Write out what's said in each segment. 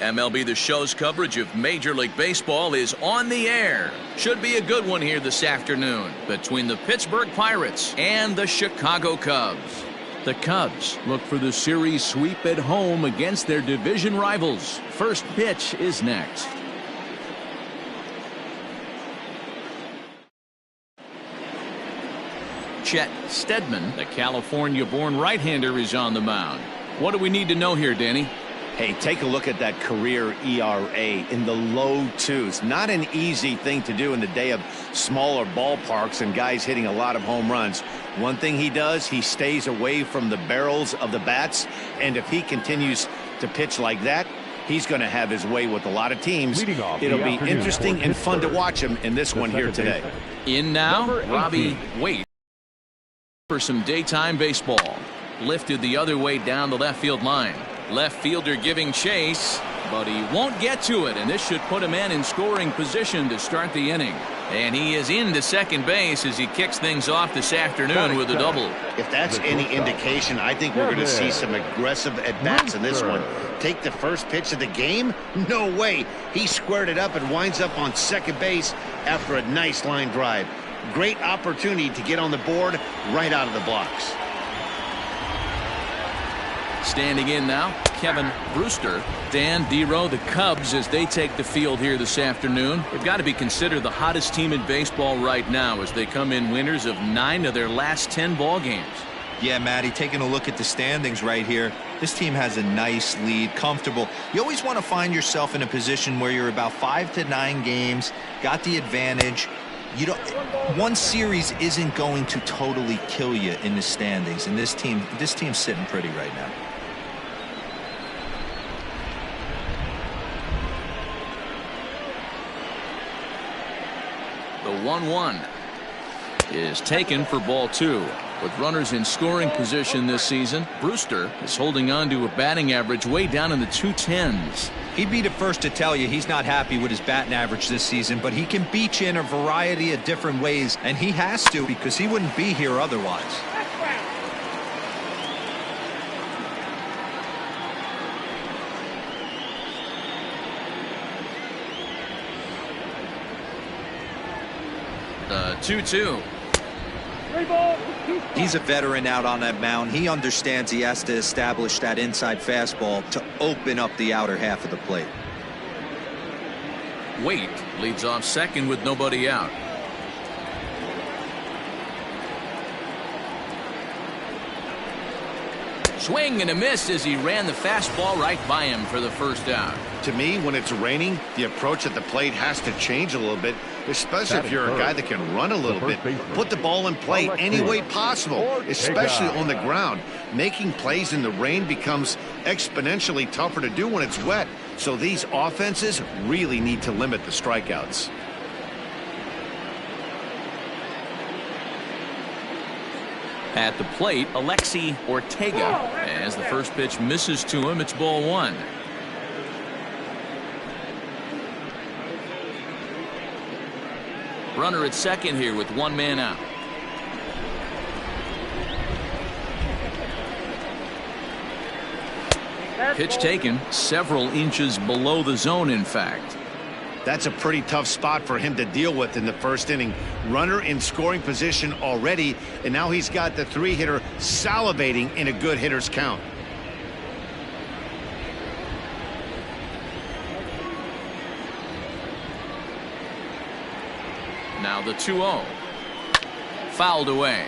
MLB The Show's coverage of Major League Baseball is on the air. Should be a good one here this afternoon between the Pittsburgh Pirates and the Chicago Cubs. The Cubs look for the series sweep at home against their division rivals. First pitch is next. Chet Steadman, the California-born right-hander, is on the mound. What do we need to know here, Danny? Hey, take a look at that career ERA in the low twos. Not an easy thing to do in the day of smaller ballparks and guys hitting a lot of home runs. One thing he does, he stays away from the barrels of the bats, and if he continues to pitch like that, he's going to have his way with a lot of teams. It'll be interesting and fun to watch him in this one here today. In now, Robbie Waite for some daytime baseball. Lifted the other way down the left field line. Left fielder giving chase, but he won't get to it, and this should put a man in scoring position to start the inning. And he is into second base as he kicks things off this afternoon with a double. If that's any indication, I think we're going to see some aggressive at-bats in this one. Take the first pitch of the game? No way. He squared it up and winds up on second base after a nice line drive. Great opportunity to get on the board right out of the blocks. Standing in now, Kevin Brewster. Dan Dero, the Cubs, as they take the field here this afternoon. They've got to be considered the hottest team in baseball right now as they come in winners of 9 of their last 10 ball games. Yeah, Matty, taking a look at the standings right here, this team has a nice lead, comfortable. You always want to find yourself in a position where you're about 5 to 9 games, got the advantage. You don't. One series isn't going to totally kill you in the standings, and this team's sitting pretty right now. The 1-1 is taken for ball 2. With runners in scoring position this season, Brewster is holding on to a batting average way down in the 210s. He'd be the first to tell you he's not happy with his batting average this season, but he can beat you in a variety of different ways, and he has to because he wouldn't be here otherwise. The 2-2. He's a veteran out on that mound. He understands he has to establish that inside fastball to open up the outer half of the plate. Waite leads off second with nobody out. Swing and a miss as he ran the fastball right by him for the first out. To me, when it's raining, the approach at the plate has to change a little bit, especially if you're a guy that can run a little bit. Put the ball in play any way possible, especially on the ground. Making plays in the rain becomes exponentially tougher to do when it's wet, so these offenses really need to limit the strikeouts. At the plate, Alexi Ortega, as the first pitch misses to him. It's ball 1. Runner at second here with one man out. Pitch taken several inches below the zone, in fact. That's a pretty tough spot for him to deal with in the first inning. Runner in scoring position already, and now he's got the 3-hitter salivating in a good hitter's count. Now the 2-0. Fouled away.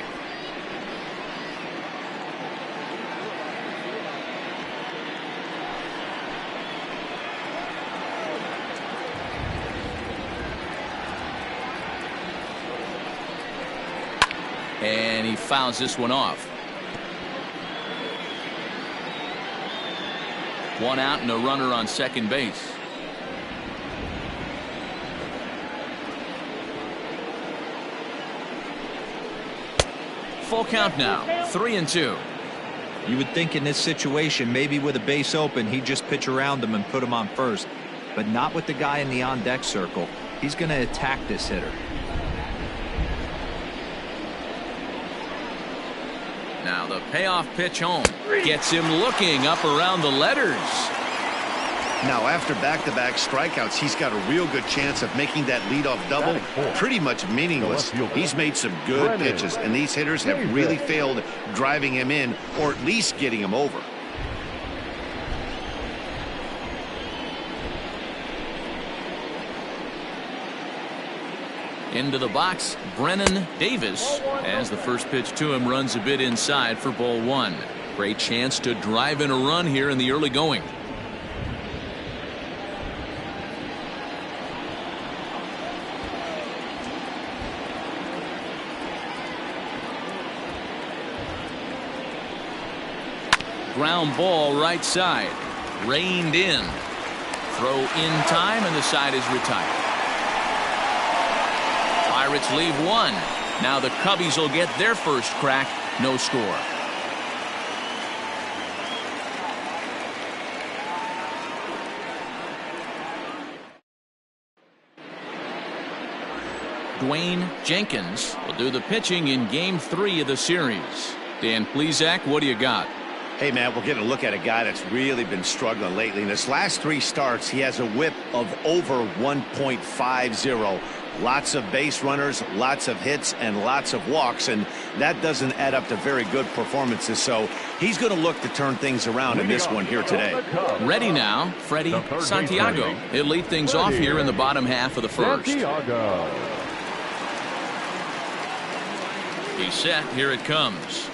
And he fouls this one off. 1 out and a runner on second base. Full count now, 3-2. You would think in this situation, maybe with a base open, he'd just pitch around him and put him on first, but not with the guy in the on-deck circle. He's going to attack this hitter. Now the payoff pitch home gets him looking up around the letters. Now, after back-to-back strikeouts, he's got a real good chance of making that leadoff double pretty much meaningless. He's made some good pitches, and these hitters have really failed driving him in or at least getting him over. Into the box, Brennan Davis, as the first pitch to him runs a bit inside for ball one. Great chance to drive in a run here in the early going. Ground ball right side. Reined in. Throw in time, and the side is retired. Pirates leave one. Now the Cubbies will get their first crack. No score. Dwayne Jenkins will do the pitching in Game 3 of the series. Dan Plesac, what do you got? Hey, Matt, we're getting a look at a guy that's really been struggling lately. In his last 3 starts, he has a whip of over 1.50. Lots of base runners, lots of hits, and lots of walks, and that doesn't add up to very good performances. So he's going to look to turn things around in this one here today. Ready now, Freddie Santiago. He'll lead things off here in the bottom half of the first. He's set. Here it comes.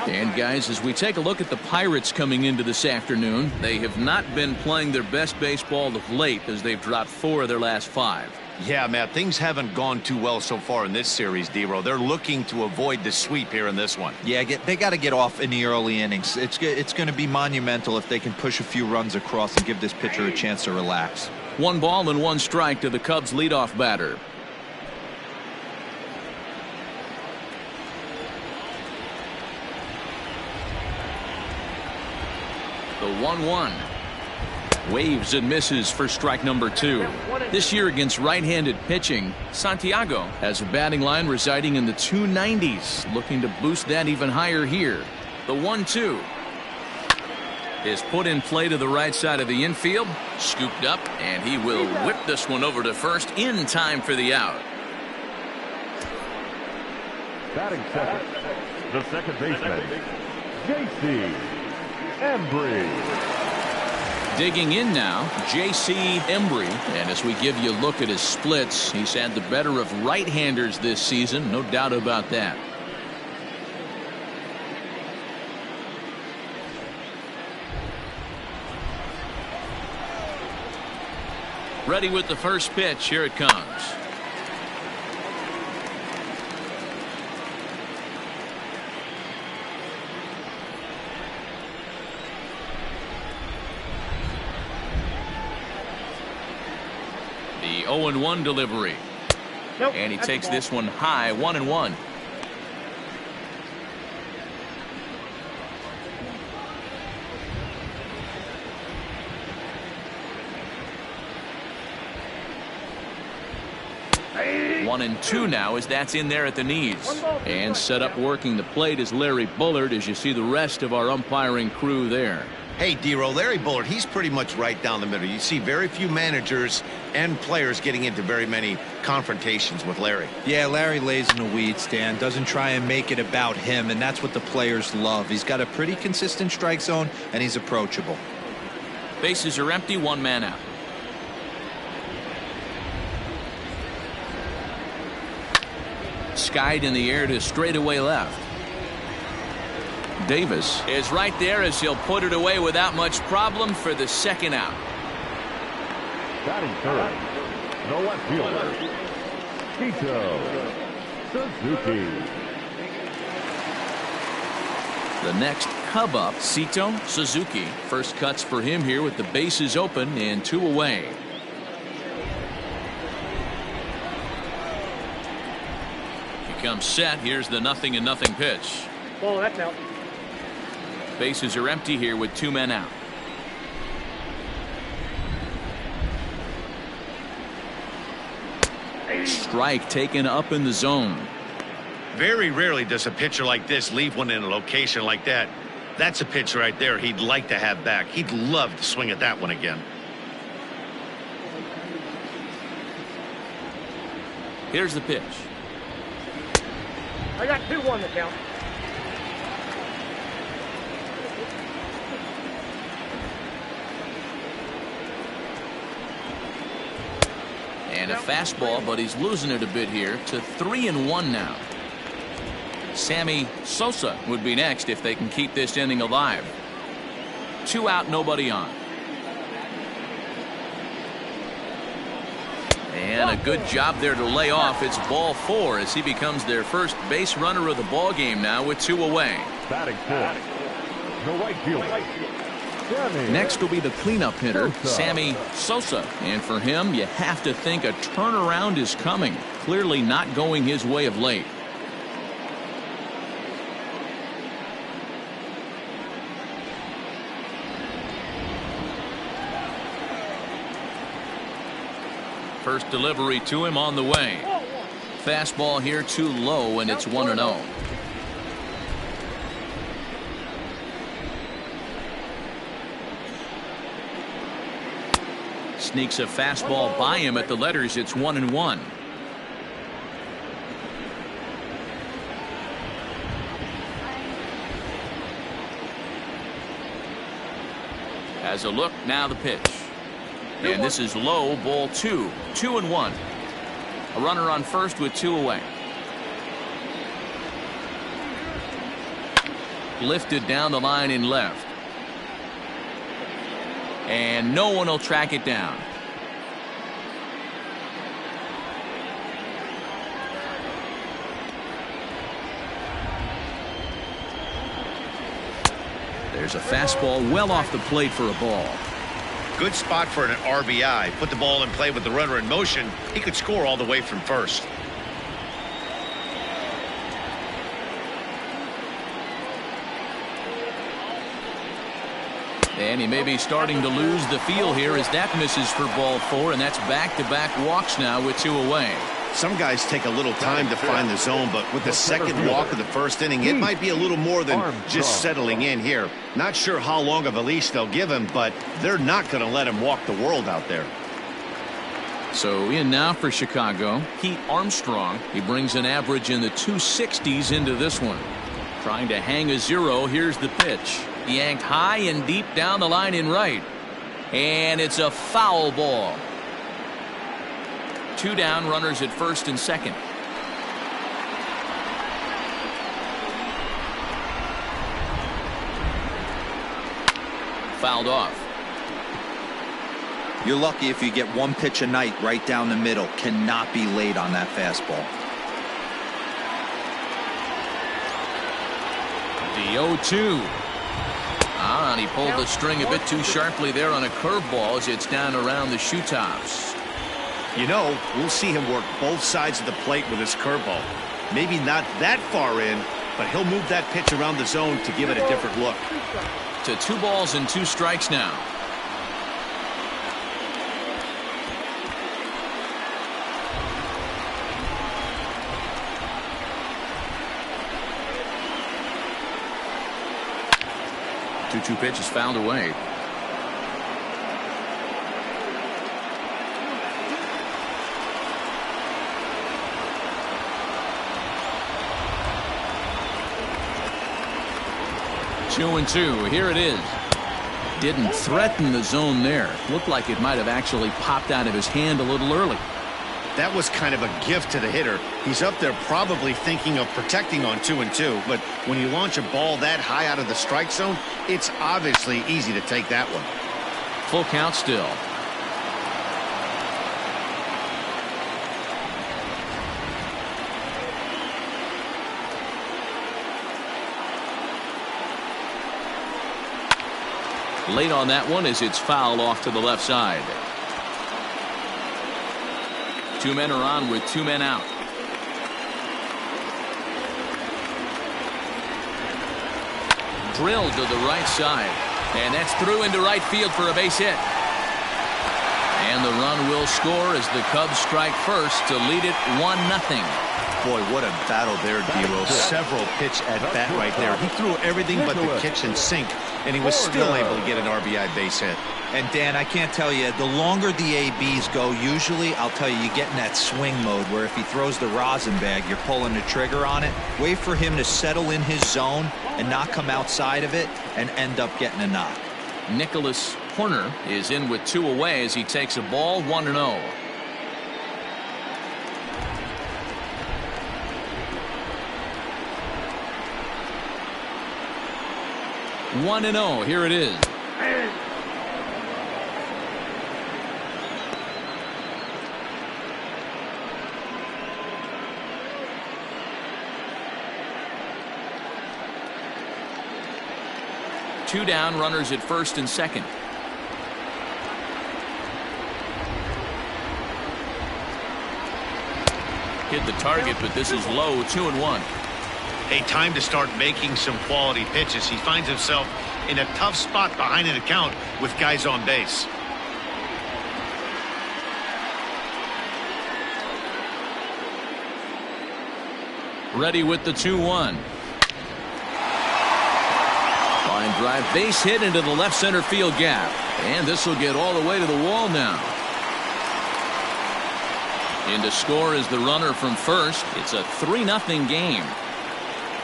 And guys, as we take a look at the Pirates coming into this afternoon, they have not been playing their best baseball of late as they've dropped 4 of their last 5. Yeah, Matt, things haven't gone too well so far in this series, D-Row. They're looking to avoid the sweep here in this one. Yeah, they got to get off in the early innings. It's going to be monumental if they can push a few runs across and give this pitcher a chance to relax. 1 ball and 1 strike to the Cubs leadoff batter. The 1-1. Waves and misses for strike number 2. This year against right-handed pitching, Santiago has a batting line residing in the 290s, looking to boost that even higher here. The 1-2 is put in play to the right side of the infield, scooped up, and he will whip this one over to first in time for the out. Batting second, the second baseman, J.C. Embry. Digging in now, J.C. Embry, and as we give you a look at his splits, he's had the better of right-handers this season, no doubt about that. Ready with the first pitch. Here it comes. The 0-1 delivery. Nope, and he takes this one high, 1-1. Hey. 1-2 now as that's in there at the knees. And set up working the plate is Larry Bullard as you see the rest of our umpiring crew there. Hey, D-Row, Larry Bullard, he's pretty much right down the middle. You see very few managers and players getting into very many confrontations with Larry. Yeah, Larry lays in the weeds, Dan. Doesn't try and make it about him, and that's what the players love. He's got a pretty consistent strike zone, and he's approachable. Bases are empty, 1 man out. Skied in the air to straightaway left. Davis is right there as he'll put it away without much problem for the second out. Batting third, the left fielder, Tito Suzuki. The next Cub up, Cito Suzuki. First cuts for him here with the bases open and 2 away. He comes set. Here's the 0-0 pitch. Ball, that's out. Bases are empty here with 2 men out. Strike taken up in the zone. Very rarely does a pitcher like this leave one in a location like that. That's a pitch right there he'd like to have back. He'd love to swing at that one again. Here's the pitch. I got 2-1 to count. And a fastball, but he's losing it a bit here to 3-1 now. Sammy Sosa would be next if they can keep this inning alive. 2 out, nobody on. And a good job there to lay off. It's ball 4 as he becomes their first base runner of the ball game now with 2 away. Batting fourth, the right fielder. Next will be the cleanup hitter, Sammy Sosa. And for him, you have to think a turnaround is coming. Clearly not going his way of late. First delivery to him on the way. Fastball here too low, and it's 1-0. Sneaks a fastball by him at the letters. It's 1-1. Has a look, now the pitch. And this is low, ball 2. 2-1. A runner on first with 2 away. Lifted down the line in left. And no one will track it down. There's a fastball well off the plate for a ball. Good spot for an RBI. Put the ball in play with the runner in motion. He could score all the way from first. And he may be starting to lose the feel here as that misses for ball 4, and that's back-to-back walks now with 2 away. Some guys take a little time to find the zone, but with the second walk of the first inning, it might be a little more than just settling in here. Not sure how long of a leash they'll give him, but they're not going to let him walk the world out there. So in now for Chicago, Pete Armstrong. He brings an average in the 260s into this one. Trying to hang a 0. Here's the pitch. Yanked high and deep down the line in right. And it's a foul ball. 2 down, runners at first and second. Fouled off. You're lucky if you get 1 pitch a night right down the middle. Cannot be late on that fastball. The 0-2. And he pulled the string a bit too sharply there on a curveball as it's down around the shoe tops. You know, we'll see him work both sides of the plate with his curveball. Maybe not that far in, but he'll move that pitch around the zone to give it a different look. To 2 balls and 2 strikes now. Two pitches fouled away. Two and 2. Here it is. Didn't threaten the zone there. Looked like it might have actually popped out of his hand a little early. That was kind of a gift to the hitter. He's up there probably thinking of protecting on 2 and 2, but when you launch a ball that high out of the strike zone, it's obviously easy to take that one. Full count still. Late on that one as it's fouled off to the left side. 2 men are on with 2 men out. Drilled to the right side, and that's through into right field for a base hit. And the run will score as the Cubs strike first to lead it 1-0. Boy, what a battle there, D-Will. Several pitch at bat right there. He threw everything but the kitchen sink, and he was still able to get an RBI base hit. And Dan, I can't tell you, the longer the ABs go, usually, I'll tell you, you get in that swing mode where if he throws the rosin bag, you're pulling the trigger on it. Wait for him to settle in his zone and not come outside of it and end up getting a knock. Nicholas Horner is in with 2 away as he takes a ball 1-0. 1-0. Here it is. Two down, runners at first and second. Hit the target, but this is low. 2-1. Hey, time to start making some quality pitches. He finds himself in a tough spot behind an account with guys on base. Ready with the 2-1. Line drive, base hit into the left center field gap. And this will get all the way to the wall now. In to score is the runner from first. It's a 3-0 game.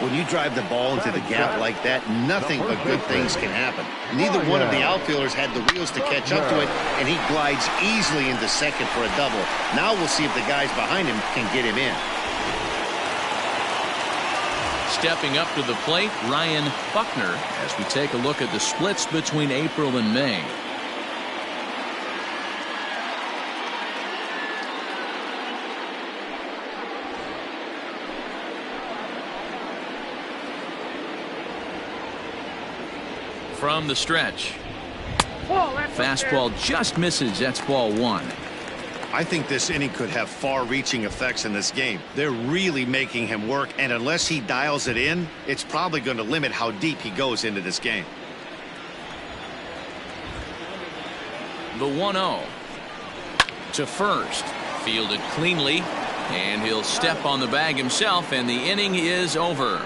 When you drive the ball into the gap like that, nothing but good things can happen. Neither one of the outfielders had the wheels to catch up to it, and he glides easily into second for a double. Now we'll see if the guys behind him can get him in. Stepping up to the plate, Ryan Buckner, as we take a look at the splits between April and May. From the stretch. Fastball just misses. That's ball 1. I think this inning could have far-reaching effects in this game. They're really making him work, and unless he dials it in, it's probably going to limit how deep he goes into this game. The 1-0 to first, fielded cleanly, and he'll step on the bag himself, and the inning is over.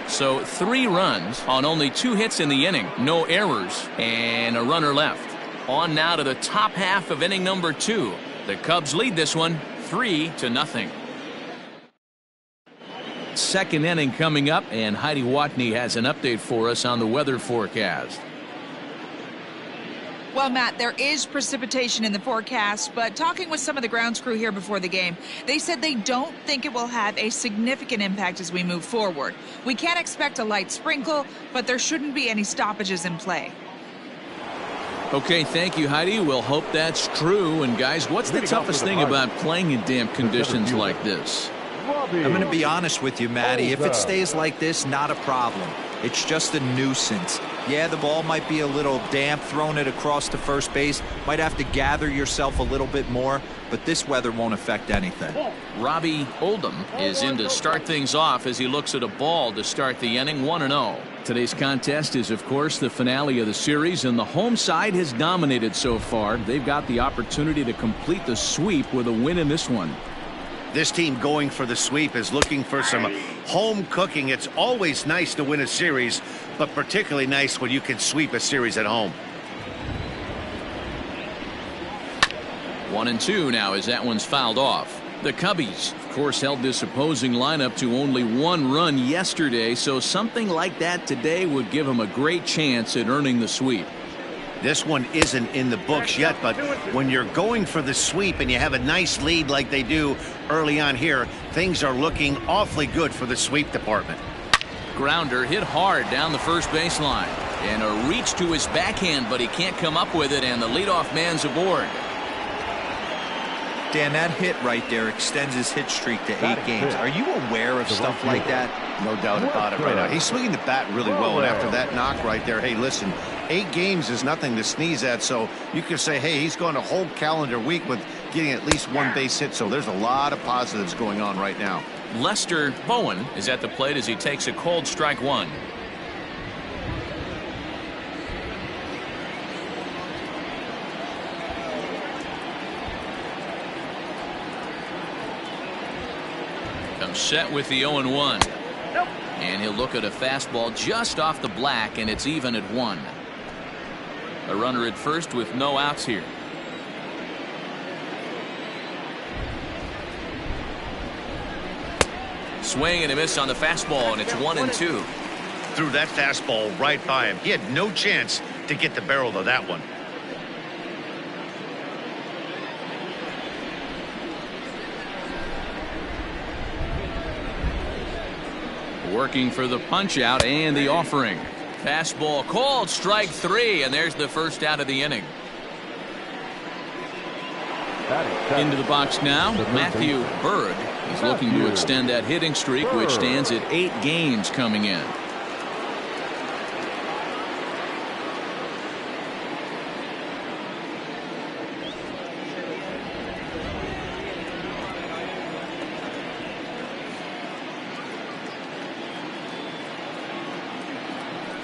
So 3 runs on only 2 hits in the inning, no errors, and a runner left. On now to the top half of inning number 2. The Cubs lead this one 3-0. Second inning coming up, and Heidi Watney has an update for us on the weather forecast. Well, Matt, there is precipitation in the forecast, but talking with some of the grounds crew here before the game, they said they don't think it will have a significant impact as we move forward. We can expect a light sprinkle, but there shouldn't be any stoppages in play. Okay, thank you, Heidi. We'll hope that's true. And guys, what's the toughest thing about playing in damp conditions like this? I'm going to be honest with you, Matty. If it stays like this, not a problem. It's just a nuisance. Yeah, the ball might be a little damp, throwing it across to first base. Might have to gather yourself a little bit more, but this weather won't affect anything. Robbie Oldham is in to start things off as he looks at a ball to start the inning. 1-0. Today's contest is, of course, the finale of the series, and the home side has dominated so far. They've got the opportunity to complete the sweep with a win in this one. This team going for the sweep is looking for some home cooking. It's always nice to win a series, but particularly nice when you can sweep a series at home. 1-2 now as that one's fouled off. The Cubbies, of course, held this opposing lineup to only 1 run yesterday, so something like that today would give them a great chance at earning the sweep. This one isn't in the books yet, but when you're going for the sweep and you have a nice lead like they do early on here, things are looking awfully good for the sweep department. Grounder hit hard down the first baseline, and a reach to his backhand, but he can't come up with it, and the leadoff man's aboard. Dan, that hit right there extends his hit streak to 8 games. Are you aware of stuff like that? No doubt about it right now. He's swinging the bat really well, and after that knock right there, hey, listen, 8 games is nothing to sneeze at, so you could say, hey, he's going a whole calendar week with getting at least 1 base hit, so there's a lot of positives going on right now. Lester Bowen is at the plate as he takes a cold strike 1. set with the 0-1. And he'll look at a fastball just off the black, and it's even at 1. A runner at first with no outs here. Swing and a miss on the fastball, and it's 1-2. Threw that fastball right by him. He had no chance to get the barrel of that one. Working for the punch out and the offering. Fastball called, strike 3, and there's the first out of the inning. Into the box now, Matthew Bird. He's looking to extend that hitting streak, which stands at 8 games coming in.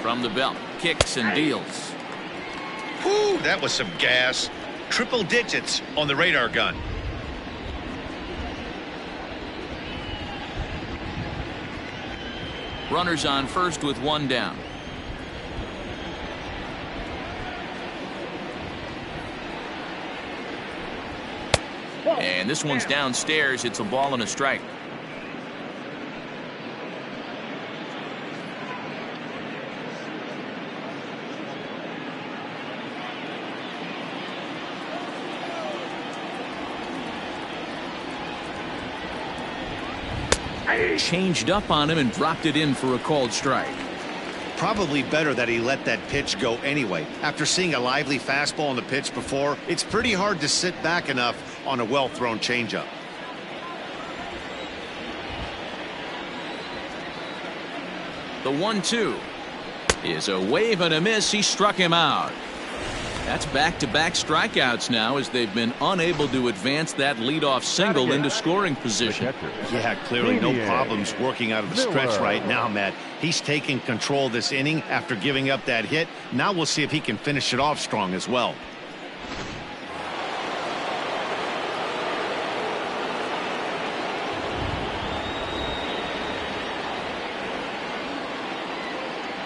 From the belt, kicks and deals. Whew, that was some gas. Triple digits on the radar gun. Runners on first with 1 down. And this one's downstairs. It's a ball and a strike. Changed up on him and dropped it in for a called strike. Probably better that he let that pitch go anyway. After seeing a lively fastball on the pitch before, it's pretty hard to sit back enough on a well-thrown changeup. The 1-2 is a wave and a miss. He struck him out. That's back-to-back strikeouts now, as they've been unable to advance that leadoff single into scoring position. Yeah, clearly no problems working out of the stretch right now, Matt. He's taking control of this inning after giving up that hit. Now we'll see if he can finish it off strong as well.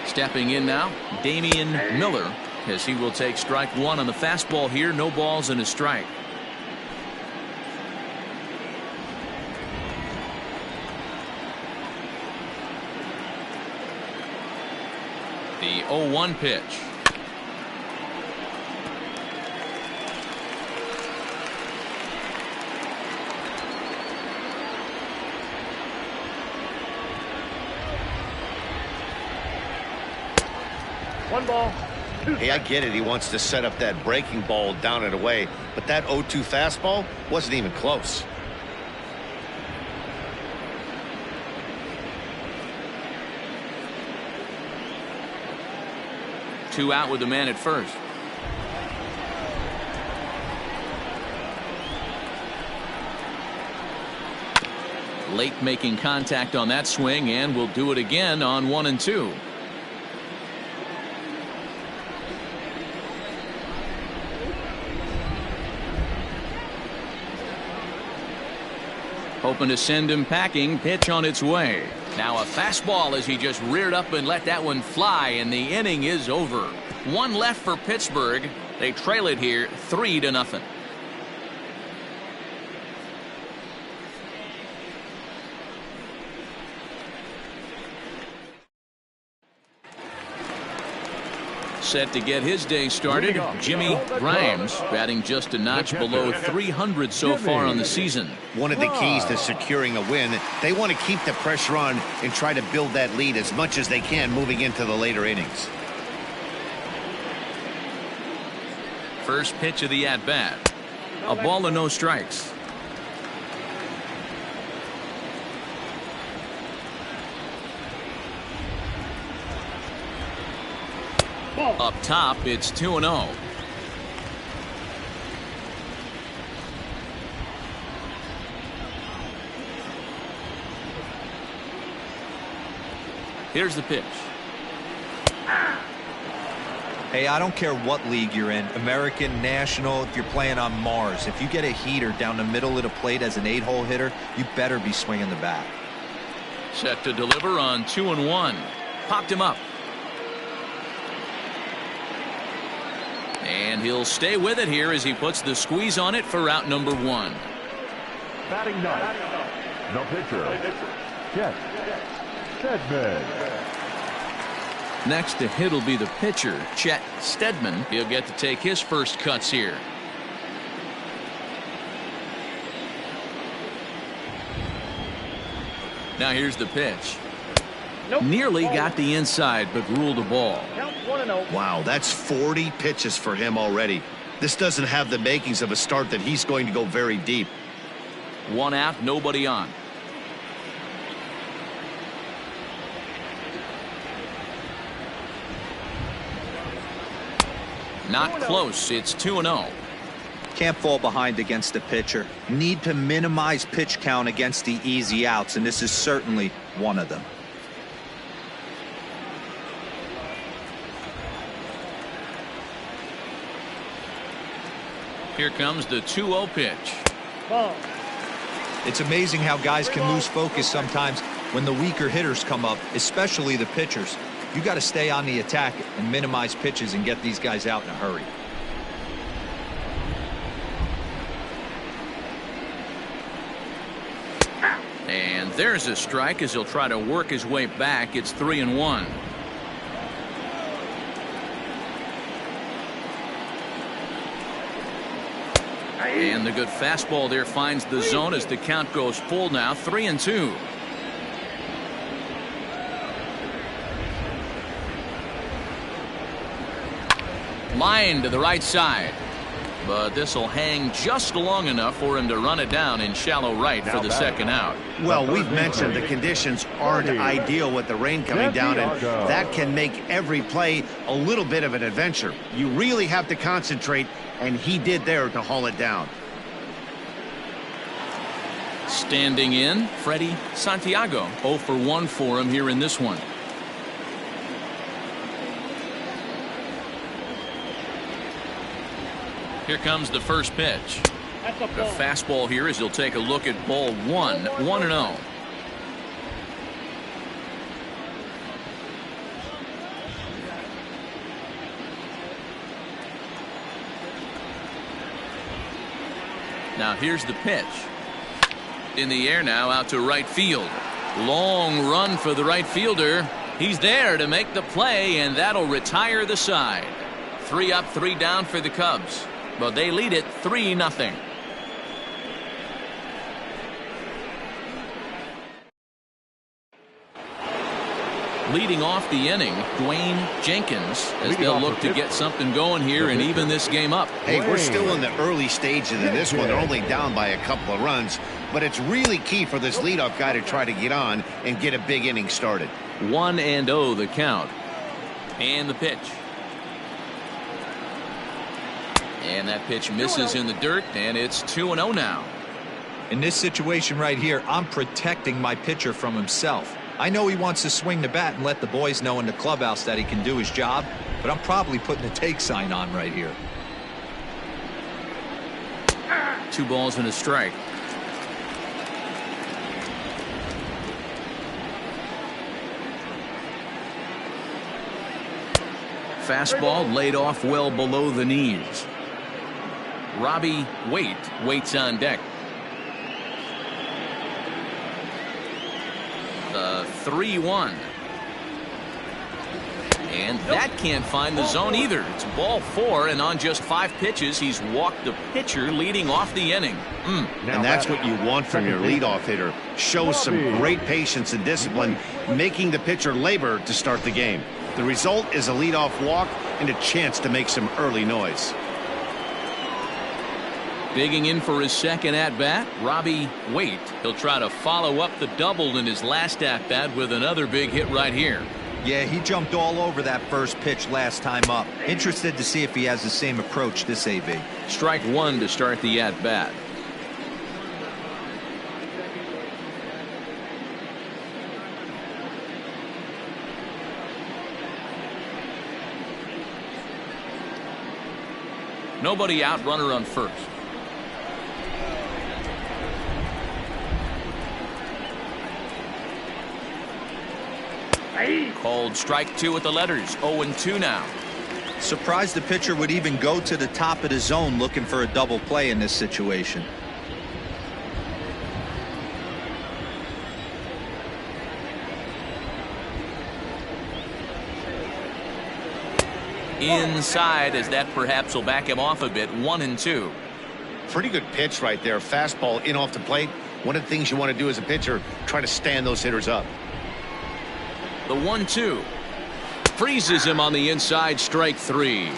Stepping in now, Damian Miller, as he will take strike 1 on the fastball here. No balls and a strike. The 0-1 pitch. One ball. Hey, I get it. He wants to set up that breaking ball down and away, but that 0-2 fastball wasn't even close. Two out with the man at first. Late making contact on that swing, and will do it again on 1 and 2. Hoping to send him packing. Pitch on its way. Now a fastball as he just reared up and let that one fly, and the inning is over. 1 left for Pittsburgh. They trail it here 3-0. Set to get his day started, Jimmy Grimes, batting just a notch below 300 so far on the season. One of the keys to securing a win, they want to keep the pressure on and try to build that lead as much as they can moving into the later innings. First pitch of the at-bat. A ball and no strikes. Up top, it's 2-0. Here's the pitch. Hey, I don't care what league you're in, American, National, if you're playing on Mars. If you get a heater down the middle of the plate as an 8-hole hitter, you better be swinging the bat. Set to deliver on 2-1. Popped him up. And he'll stay with it here as he puts the squeeze on it for out number 1. Batting ninth, the pitcher, Chet Steadman. Next to hit will be the pitcher, Chet Steadman. He'll get to take his first cuts here. Now here's the pitch. Nearly got the inside, but ruled a ball. Wow, that's 40 pitches for him already. This doesn't have the makings of a start that he's going to go very deep. 1 out, nobody on. Not close. It's 2-0. Can't fall behind against the pitcher. Need to minimize pitch count against the easy outs, and this is certainly one of them. Here comes the 2-0 pitch. It's amazing how guys can lose focus sometimes when the weaker hitters come up, especially the pitchers. You got to stay on the attack and minimize pitches and get these guys out in a hurry. And there's a strike as he'll try to work his way back. It's 3-1. And the good fastball there finds the zone as the count goes full now. 3-2. Line to the right side. But this will hang just long enough for him to run it down in shallow right for the second out. Well, we've mentioned the conditions aren't ideal with the rain coming down, and that can make every play a little bit of an adventure. You really have to concentrate, and he did there to haul it down. Standing in, Freddie Santiago. 0 for 1 for him here in this one. Here comes the first pitch. The fastball here as he'll take a look at ball 1. 1-0. Now here's the pitch. In the air now, out to right field. Long run for the right fielder. He's there to make the play, and that'll retire the side. 3 up, 3 down for the Cubs. But they lead it 3-0. Leading off the inning, Dwayne Jenkins, as they'll look to get something going here and even this game up. Hey, we're still in the early stages of this one. They're only down by a couple of runs, but it's really key for this leadoff guy to try to get on and get a big inning started. 1-0 the count. And the pitch. And that pitch misses in the dirt, and it's 2-0 now. In this situation right here, I'm protecting my pitcher from himself. I know he wants to swing the bat and let the boys know in the clubhouse that he can do his job, but I'm probably putting a take sign on right here. 2 balls and a strike. Fastball laid off well below the knees. Robbie Waite waits on deck. The 3-1. And that can't find the zone either. It's ball 4, and on just 5 pitches, he's walked the pitcher leading off the inning. And that's what you want from your leadoff hitter. Show some great patience and discipline, making the pitcher labor to start the game. The result is a leadoff walk and a chance to make some early noise. Digging in for his second at-bat, Robbie Waite. He'll try to follow up the double in his last at-bat with another big hit right here. Yeah, he jumped all over that first pitch last time up. Interested to see if he has the same approach this AB. Strike 1 to start the at-bat. Nobody out, runner on first. Called strike two with the letters. 0-2 now. Surprised the pitcher would even go to the top of the zone looking for a double play in this situation. Inside, as that perhaps will back him off a bit. 1-2. Pretty good pitch right there. Fastball in off the plate. One of the things you want to do as a pitcher, try to stand those hitters up. The 1-2. Freezes him on the inside. Strike three.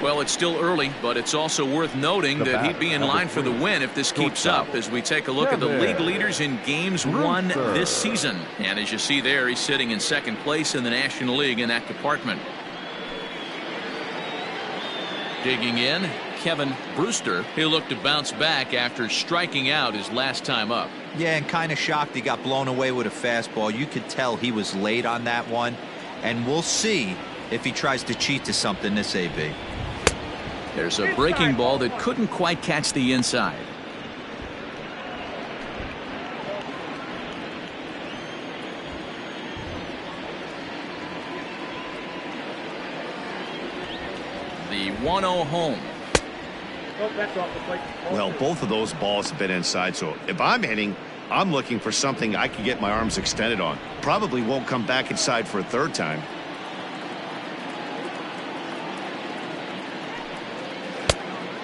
Well, it's still early, but it's also worth noting that he'd be in line for the win if this keeps up, as we take a look at the league leaders in games won this season. And as you see there, he's sitting in second place in the National League in that department. Digging in, Kevin Brewster. He'll look to bounce back after striking out his last time up. Yeah, and kind of shocked he got blown away with a fastball. You could tell he was late on that one. And we'll see if he tries to cheat to something this AB. There's a breaking ball that couldn't quite catch the inside. The 1-0 home. Well, both of those balls have been inside, so if I'm hitting, I'm looking for something I can get my arms extended on. Probably won't come back inside for a third time.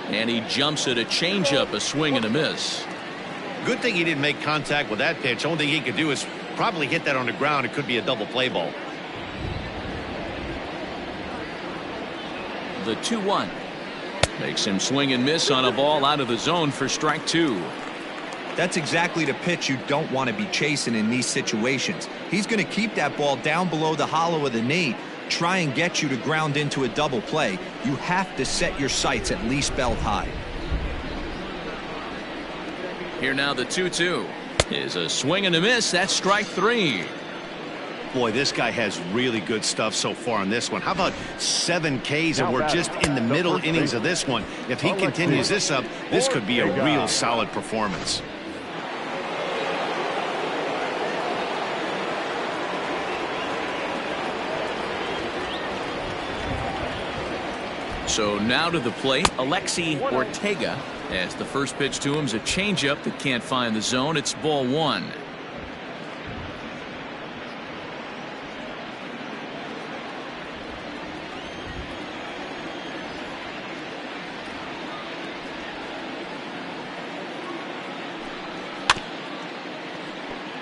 And he jumps at a changeup, a swing and a miss. Good thing he didn't make contact with that pitch. Only thing he could do is probably hit that on the ground. It could be a double play ball. The 2-1 makes him swing and miss on a ball out of the zone for strike two. That's exactly the pitch you don't want to be chasing in these situations. He's going to keep that ball down below the hollow of the knee, try and get you to ground into a double play. You have to set your sights at least belt high. Here now the 2-2 is a swing and a miss. That's strike three. Boy, this guy has really good stuff so far on this one. How about 7 Ks, and we're just in the middle innings of this one. If he continues this up, this could be a real solid performance. So now to the plate, Alexi Ortega, as the first pitch to him is a changeup that can't find the zone. It's ball one.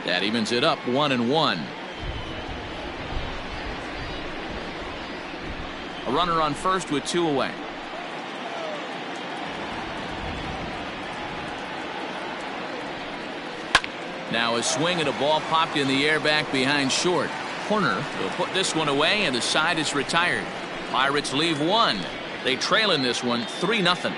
That evens it up 1-1. A runner on first with 2 away. Now a swing and a ball popped in the air back behind short. Horner will put this one away, and the side is retired. Pirates leave one. They trail in this one 3-0.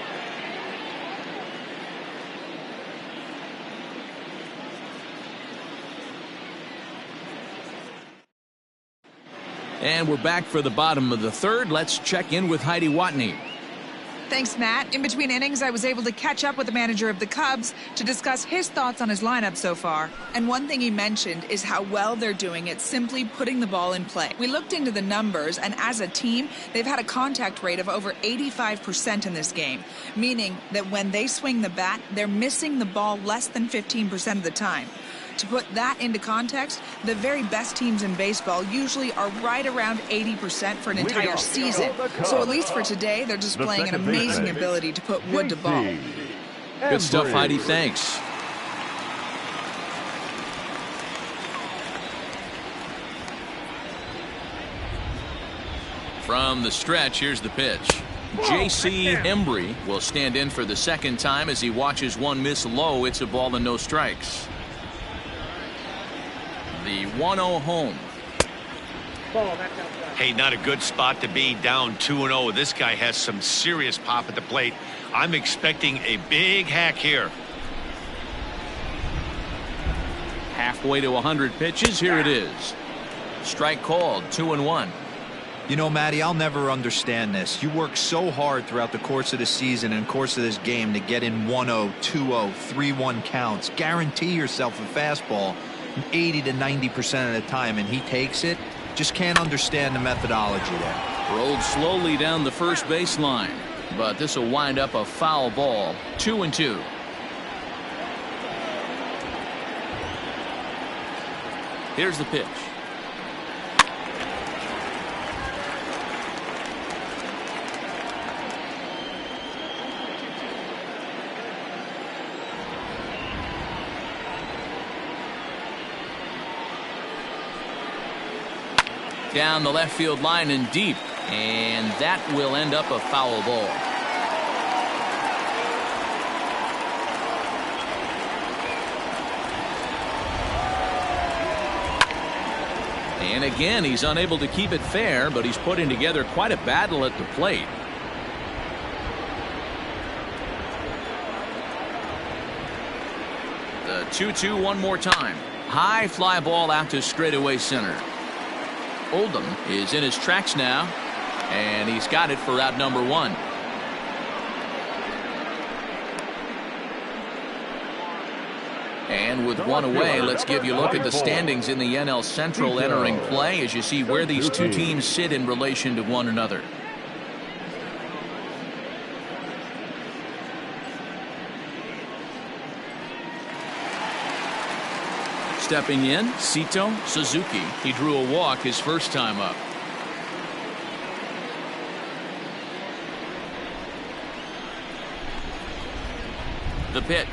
And we're back for the bottom of the third. Let's check in with Heidi Watney. Thanks, Matt. In between innings, I was able to catch up with the manager of the Cubs to discuss his thoughts on his lineup so far. And one thing he mentioned is how well they're doing at simply putting the ball in play. We looked into the numbers, and as a team, they've had a contact rate of over 85% in this game, meaning that when they swing the bat, they're missing the ball less than 15% of the time. To put that into context, the very best teams in baseball usually are right around 80% for an entire season. So at least for today, they're displaying an amazing ability to put wood to ball. Good stuff, Heidi. Thanks. From the stretch, here's the pitch. J.C. Embry will stand in for the second time as he watches one miss low. It's a ball and no strikes. The 1-0 home. Hey, not a good spot to be, down 2-0. This guy has some serious pop at the plate. I'm expecting a big hack here. Halfway to 100 pitches. Here it is. Strike called. 2-1. You know, Matty, I'll never understand this. You work so hard throughout the course of the season and course of this game to get in 1-0, 2-0, 3-1 counts. Guarantee yourself a fastball. 80 to 90% of the time, and he takes it. Just can't understand the methodology there. Rolled slowly down the first baseline, but this will wind up a foul ball. 2-2. Here's the pitch. Down the left field line and deep, and that will end up a foul ball. And again, he's unable to keep it fair, but he's putting together quite a battle at the plate. The 2-2 one more time. High fly ball out to straightaway center. Oldham is in his tracks now, and he's got it for out number 1. And with one away, let's give you a look at the standings in the NL Central entering play as you see where these two teams sit in relation to one another. Stepping in, Sito Suzuki. He drew a walk his first time up. The pitch.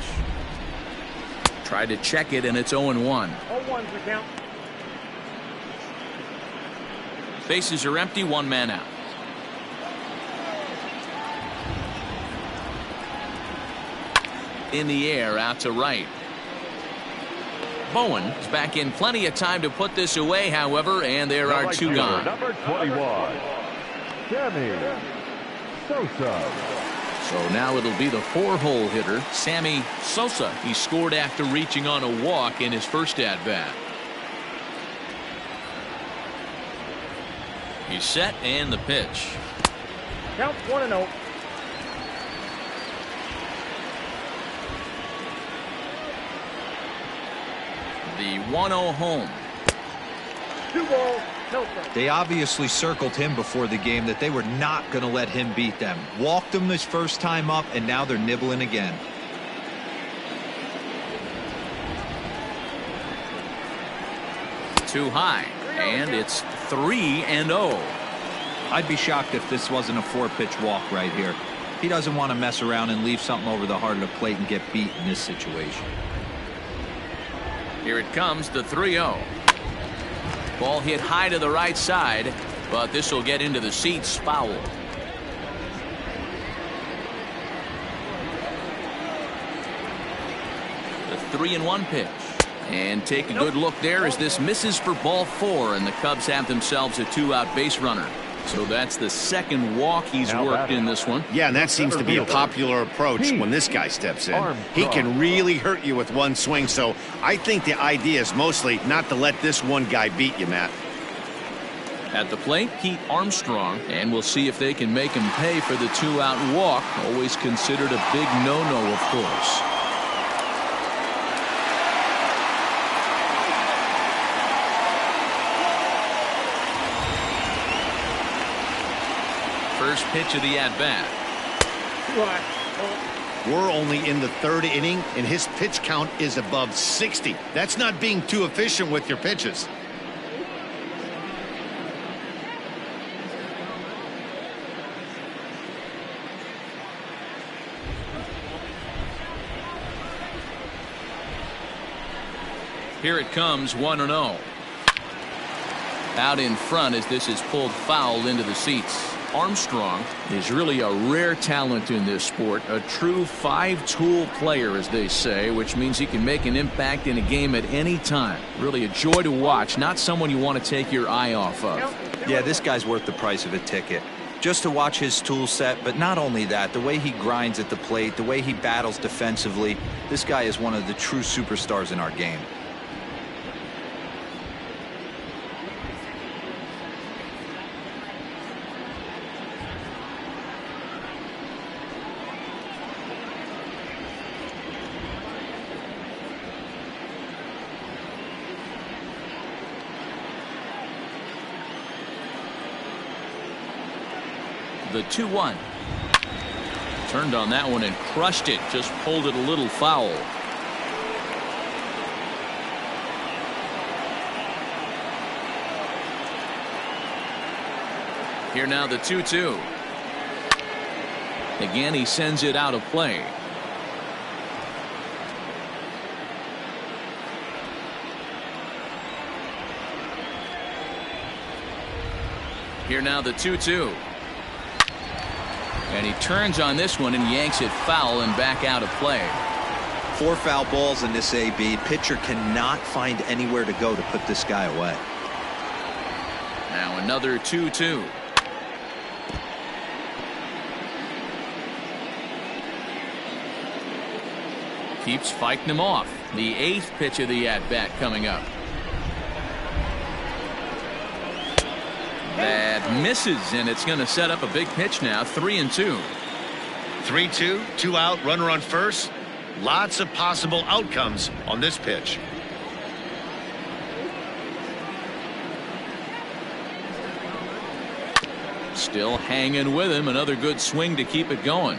Tried to check it, and it's 0-1. 0-1 for count. Bases are empty, one man out. In the air, out to right. Bowen is back in plenty of time to put this away, however, and there are two gone. Number 21, Sammy Sosa. So now it'll be the 4-hole hitter, Sammy Sosa. He scored after reaching on a walk in his first at-bat. He's set, and the pitch. Count 1-0. The 1-0 home. 2 balls, no strikes. They obviously circled him before the game that they were not going to let him beat them. Walked him his first time up, and now they're nibbling again. Too high, and it's 3-0. I'd be shocked if this wasn't a 4-pitch walk right here. He doesn't want to mess around and leave something over the heart of the plate and get beat in this situation. Here it comes, the 3-0. Ball hit high to the right side, but this will get into the seats, foul. The 3-1 pitch. And take a good look there as this misses for ball 4, and the Cubs have themselves a 2-out base runner. So that's the second walk he's worked in this one. Yeah, and that seems to be a popular approach when this guy steps in. He can really hurt you with one swing, so I think the idea is mostly not to let this one guy beat you, Matt. At the plate, Pete Armstrong, and we'll see if they can make him pay for the 2-out walk. Always considered a big no-no, of course. First pitch of the at-bat. We're only in the 3rd inning, and his pitch count is above 60. That's not being too efficient with your pitches. Here it comes, 1-0. Out in front as this is pulled foul into the seats. Armstrong is really a rare talent in this sport, a true 5-tool player, as they say, which means he can make an impact in a game at any time. Really a joy to watch, not someone you want to take your eye off of. Yeah, this guy's worth the price of a ticket. Just to watch his tool set, but not only that, the way he grinds at the plate, the way he battles defensively, this guy is one of the true superstars in our game. the 2-1. Turned on that one and crushed it. Just pulled it a little foul. Here now the 2-2. Again, he sends it out of play. Here now the 2-2. And he turns on this one and yanks it foul and back out of play. 4 foul balls in this AB. Pitcher cannot find anywhere to go to put this guy away. Now another 2-2. Keeps fighting him off. The 8th pitch of the at-bat coming up. That misses, and it's going to set up a big pitch now. 3-2. 3-2, 2 out, runner on first. Lots of possible outcomes on this pitch. Still hanging with him. Another good swing to keep it going.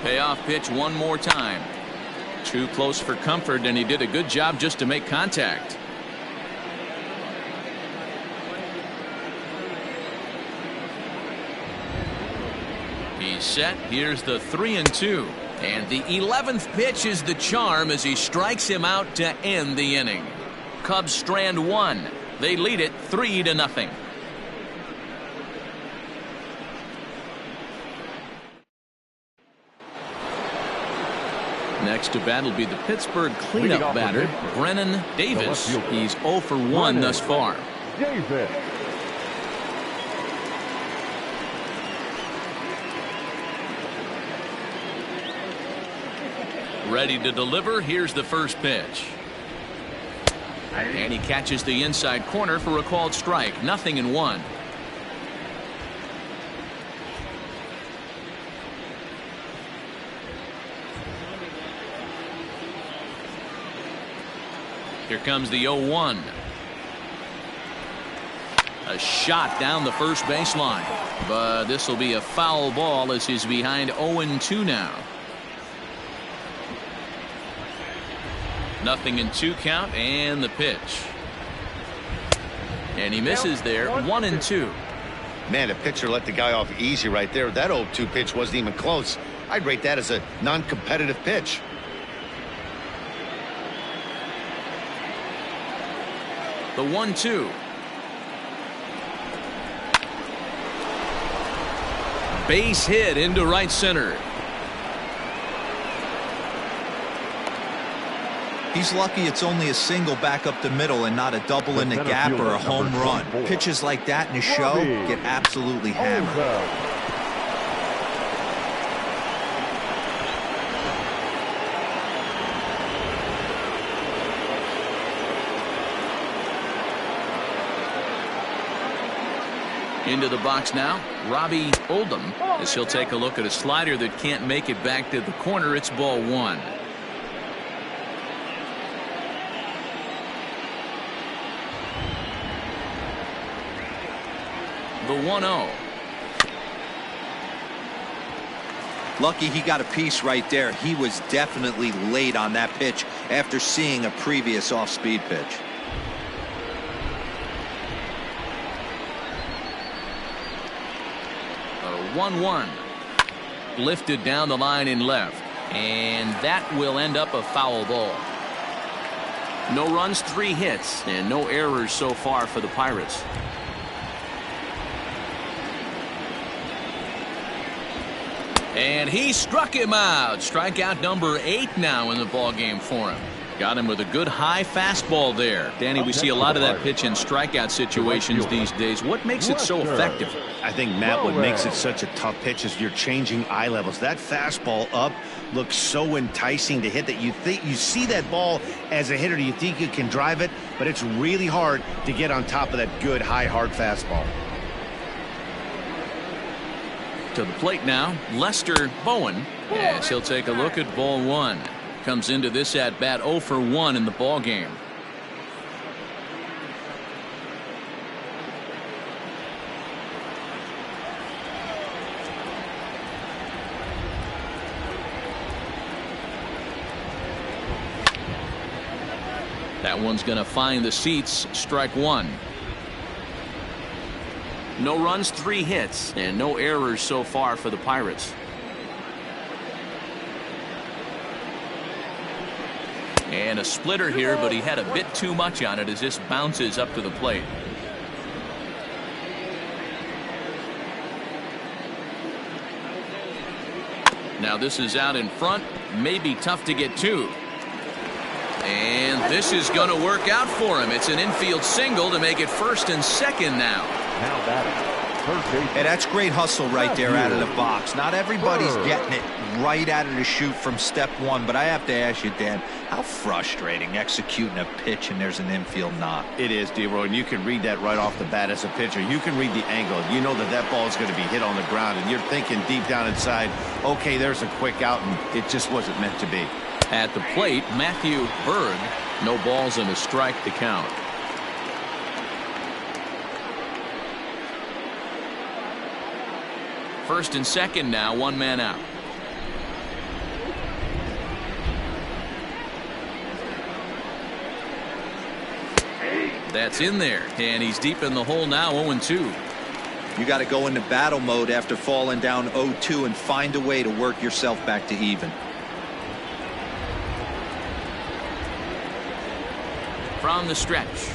Payoff pitch one more time. Too close for comfort, and he did a good job just to make contact. He's set. Here's the 3-2. And the 11th pitch is the charm as he strikes him out to end the inning. Cubs strand 1. They lead it 3-0. Next to bat will be the Pittsburgh cleanup batter, Brennan Davis. He's 0 for 1 thus far. Davis. Ready to deliver. Here's the first pitch. And he catches the inside corner for a called strike. 0-1. Here comes the 0-1. A shot down the first baseline. But this will be a foul ball as he's behind 0-2 now. 0-2 count and the pitch. And he misses there. 1-2. Man, the pitcher let the guy off easy right there. That 0-2 pitch wasn't even close. I'd rate that as a non-competitive pitch. The 1-2. Base hit into right center. He's lucky it's only a single back up the middle and not a double in the gap or a home run. Pitches like that in a show get absolutely hammered. Into the box now, Robbie Oldham, as he'll take a look at a slider that can't make it back to the corner. It's ball 1. The 1-0. Lucky he got a piece right there. He was definitely late on that pitch after seeing a previous off-speed pitch. 1-1. Lifted down the line in left, and that will end up a foul ball. No runs, 3 hits, and no errors so far for the Pirates. And he struck him out. Strikeout number 8 now in the ballgame for him. Got him with a good high fastball there. Danny, we see a lot of that pitch in strikeout situations these days. What makes it so effective? I think, Matt, what makes it such a tough pitch is you're changing eye levels. That fastball up looks so enticing to hit that you think you see that ball as a hitter. You think you can drive it, but it's really hard to get on top of that good high hard fastball. To the plate now, Lester Bowen, as he'll take a look at ball 1. Comes into this at bat 0 for 1 in the ball game. That one's going to find the seats. Strike one. No runs, 3 hits, and no errors so far for the Pirates. And a splitter here, but he had a bit too much on it as this bounces up to the plate. Now this is out in front, maybe tough to get to. And this is going to work out for him. It's an infield single to make it first and second now. Now batting, first base. Hey, that's great hustle right there out of the box. Not everybody's getting it right out of the chute from step one, but I have to ask you, Dan, how frustrating executing a pitch and there's an infield knock. It is, D-Roy, and you can read that right off the bat as a pitcher. You can read the angle. You know that that ball is going to be hit on the ground, and you're thinking deep down inside, okay, there's a quick out, and it just wasn't meant to be. At the plate, Matthew Berg. No balls and a strike to count. First and second now, 1 man out. That's in there, and he's deep in the hole now, 0-2. You got to go into battle mode after falling down 0-2 and find a way to work yourself back to even. From the stretch,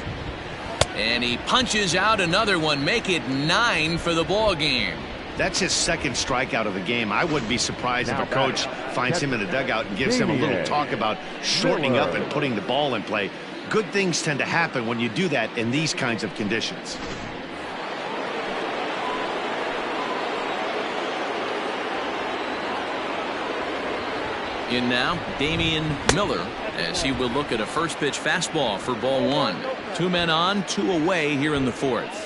and he punches out another one. Make it 9 for the ball game. That's his second strikeout of the game. I wouldn't be surprised if a coach finds him in the dugout and gives him a little talk about shortening up and putting the ball in play. Good things tend to happen when you do that in these kinds of conditions. In now, Damian Miller, as he will look at a first pitch fastball for ball 1. 2 men on, 2 away here in the 4th.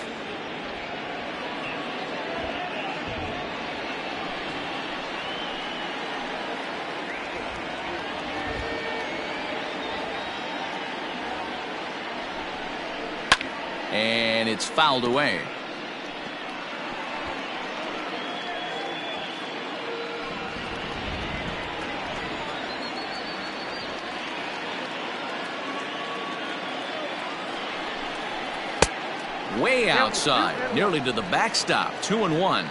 And it's fouled away. Way outside, nearly to the backstop. 2-1.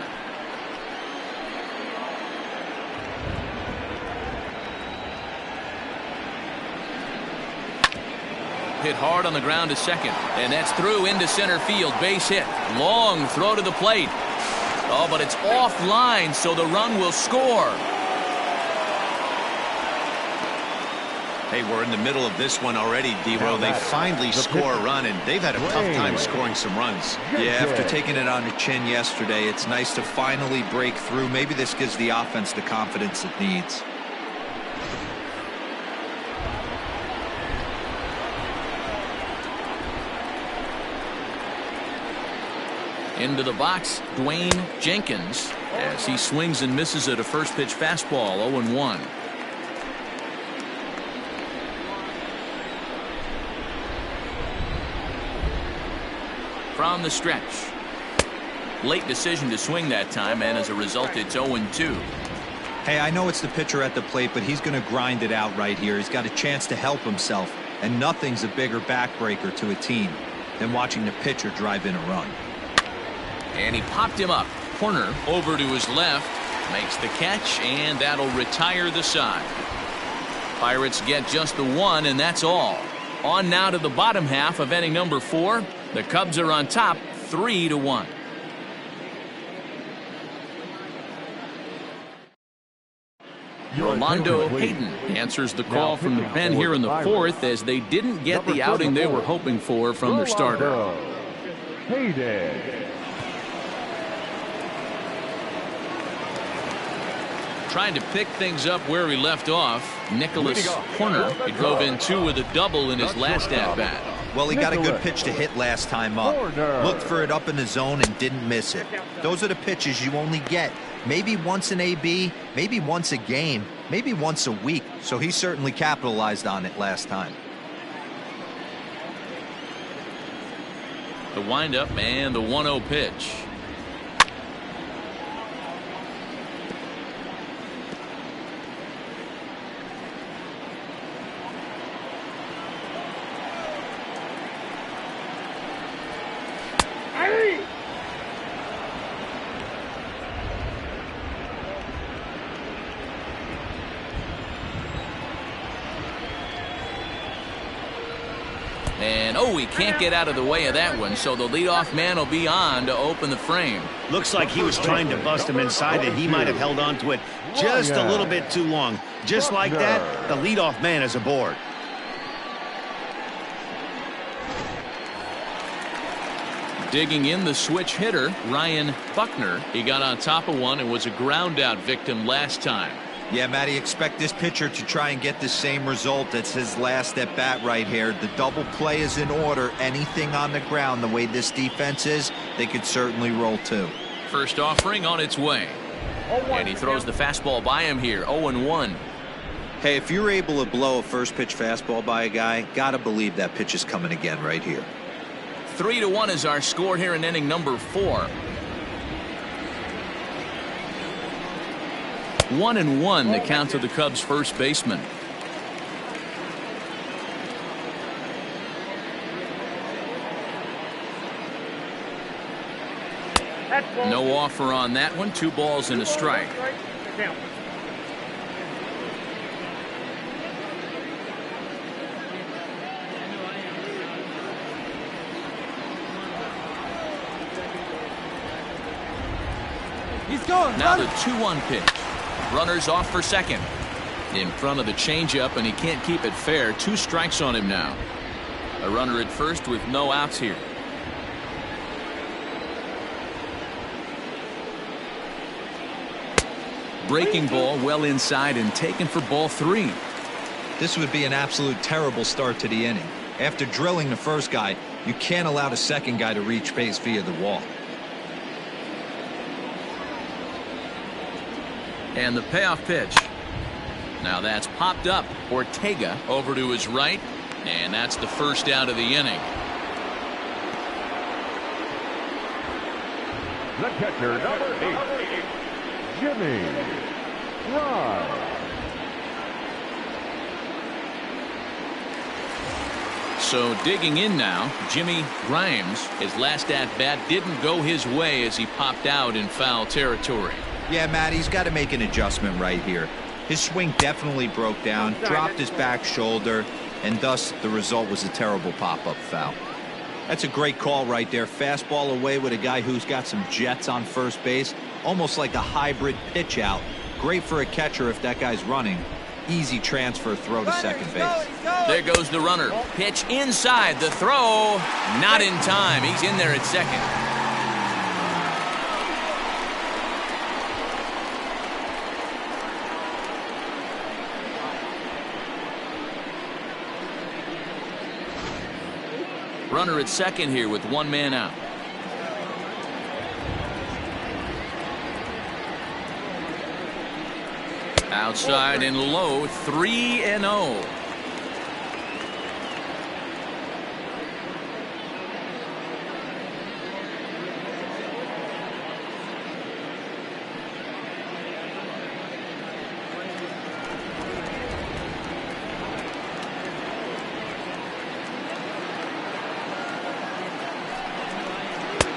Hit hard on the ground to second, and that's through into center field. Base hit. Long throw to the plate. Oh, but it's offline, so the run will score. Hey, we're in the middle of this one already, D-Row. They finally score a run, and they've had a tough time scoring some runs. Yeah, after taking it on the chin yesterday, it's nice to finally break through. Maybe this gives the offense the confidence it needs. Into the box, Dwayne Jenkins, as he swings and misses at a first pitch fastball. 0-1. From the stretch. Late decision to swing that time, and as a result, it's 0-2. Hey, I know it's the pitcher at the plate, but he's going to grind it out right here. He's got a chance to help himself, and nothing's a bigger backbreaker to a team than watching the pitcher drive in a run. And he popped him up. Corner over to his left. Makes the catch, and that'll retire the side. Pirates get just the 1, and that's all. On now to the bottom half of inning number 4. The Cubs are on top, 3-1. Armando Hayden answers the call from the pen here in the 4th, as they didn't get the outing they were hoping for from their starter. Hayden. Trying to pick things up where he left off. Nicholas Horner. He drove in 2 with a double in his last at-bat. Well, he got a good pitch to hit last time up. Looked for it up in the zone and didn't miss it. Those are the pitches you only get maybe once in AB, maybe once a game, maybe once a week. So he certainly capitalized on it last time. The windup and the 1-0 pitch. And, oh, he can't get out of the way of that one, so the leadoff man will be on to open the frame. Looks like he was trying to bust him inside, and he might have held on to it just a little bit too long. Just like that, the leadoff man is aboard. Digging in, the switch hitter, Ryan Buckner. He got on top of one and was a ground-out victim last time. Yeah, Matty, expect this pitcher to try and get the same result. It's his last at bat right here. The double play is in order. Anything on the ground, the way this defense is, they could certainly roll too. First offering on its way. And he throws the fastball by him here, 0-1. Hey, if you're able to blow a first pitch fastball by a guy, gotta believe that pitch is coming again right here. 3-1 is our score here in inning number 4. 1-1 the count to the Cubs first baseman. No offer on that one. 2 balls and a strike. He's going. Now the 2-1 pitch. Runners off for second. In front of the changeup, and he can't keep it fair. 2 strikes on him now. A runner at first with no outs here. Breaking ball well inside and taken for ball 3. This would be an absolute terrible start to the inning. After drilling the first guy, you can't allow the second guy to reach base via the wall. And the payoff pitch. Now that's popped up. Ortega over to his right. And that's the first out of the inning. The catcher, number 8, Jimmy Ryan. So digging in now, Jimmy Grimes. His last at-bat didn't go his way as he popped out in foul territory. Yeah, Matt, he's got to make an adjustment right here. His swing definitely broke down, dropped his back shoulder, and thus the result was a terrible pop-up foul. That's a great call right there. Fastball away with a guy who's got some jets on first base, almost like a hybrid pitch out. Great for a catcher if that guy's running. Easy transfer throw to second base. There goes the runner. Pitch inside. The throw not in time. He's in there at second. Runner at second here with 1 man out. Outside and low, 3-0.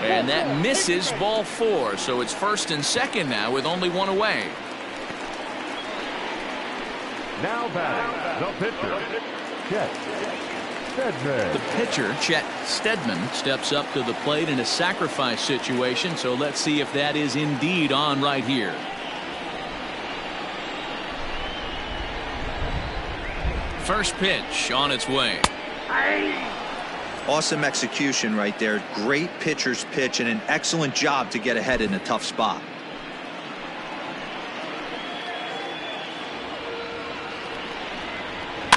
And that misses, ball 4. So it's first and second now with only 1 away. Now batting, the pitcher, Chet Steadman. The pitcher, Chet Steadman, steps up to the plate in a sacrifice situation. So let's see if that is indeed on right here. First pitch on its way. Awesome execution right there. Great pitcher's pitch and an excellent job to get ahead in a tough spot.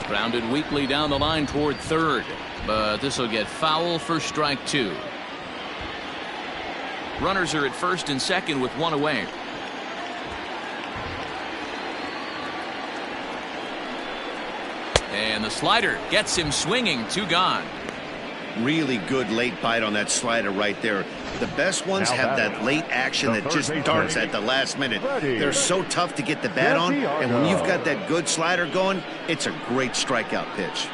Grounded weakly down the line toward third, but this will get foul for strike 2. Runners are at first and second with 1 away. And the slider gets him swinging. 2 gone. Really good late bite on that slider right there. The best ones have that late action that just darts at the last minute. They're so tough to get the bat on, and when you've got that good slider going, it's a great strikeout pitch.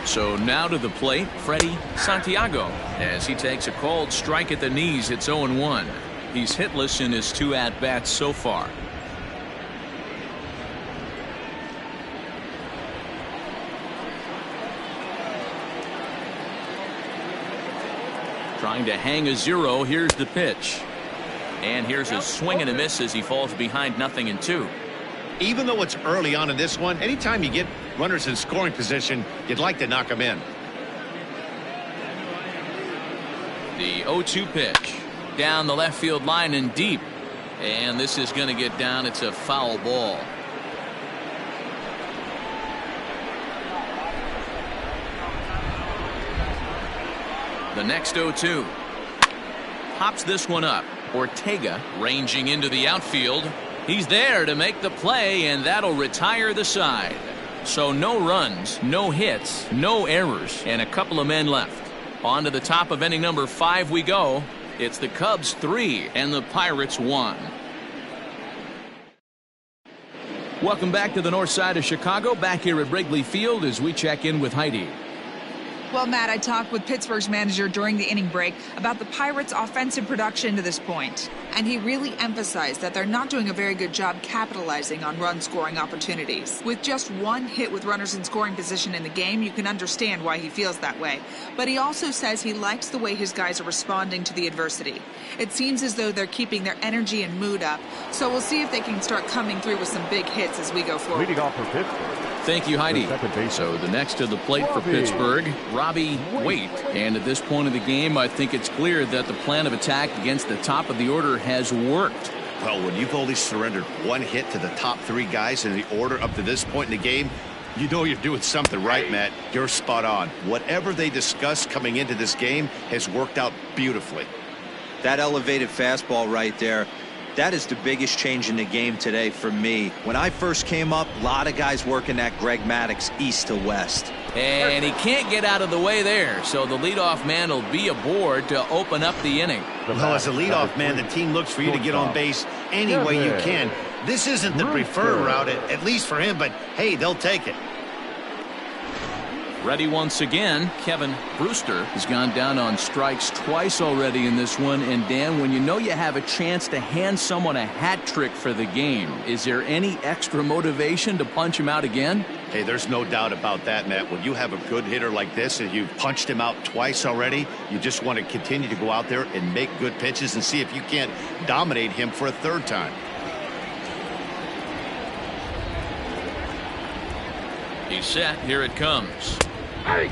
So now to the plate, Freddie Santiago, as he takes a called strike at the knees. It's 0-1. He's hitless in his 2 at-bats so far. Trying to hang a 0. Here's the pitch. And here's a swing and a miss as he falls behind 0-2. Even though it's early on in this one, anytime you get runners in scoring position, you'd like to knock them in. The 0-2 pitch. Down the left field line and deep. And this is going to get down. It's a foul ball. The next 0-2. Pops this one up. Ortega ranging into the outfield. He's there to make the play, and that'll retire the side. So no runs, no hits, no errors, and a couple of men left. On to the top of inning number 5 we go. It's the Cubs 3 and the Pirates 1. Welcome back to the north side of Chicago, back here at Wrigley Field as we check in with Heidi. Well, Matt, I talked with Pittsburgh's manager during the inning break about the Pirates' offensive production to this point, and he really emphasized that they're not doing a very good job capitalizing on run-scoring opportunities. With just 1 hit with runners in scoring position in the game, you can understand why he feels that way. But he also says he likes the way his guys are responding to the adversity. It seems as though they're keeping their energy and mood up, so we'll see if they can start coming through with some big hits as we go forward. Leading off for Pittsburgh. Thank you, Heidi. So the next to the plate for Pittsburgh, Robbie Waite. And at this point of the game, I think it's clear that the plan of attack against the top of the order has worked. Well, when you've only surrendered 1 hit to the top 3 guys in the order up to this point in the game, you know you're doing something right, Matt. You're spot on. Whatever they discussed coming into this game has worked out beautifully. That elevated fastball right there, that is the biggest change in the game today for me. When I first came up, a lot of guys working that Greg Maddux east to west. And he can't get out of the way there, so the leadoff man will be aboard to open up the inning. Well, as a leadoff man, the team looks for you to get on base any way you can. This isn't the preferred route, at least for him, but hey, they'll take it. Ready once again, Kevin Brewster has gone down on strikes twice already in this one. And Dan, when you know you have a chance to hand someone a hat trick for the game, is there any extra motivation to punch him out again? Hey, there's no doubt about that, Matt. When you have a good hitter like this and you've punched him out twice already, you just want to continue to go out there and make good pitches and see if you can't dominate him for a 3rd time. He's set. Here it comes. Hey.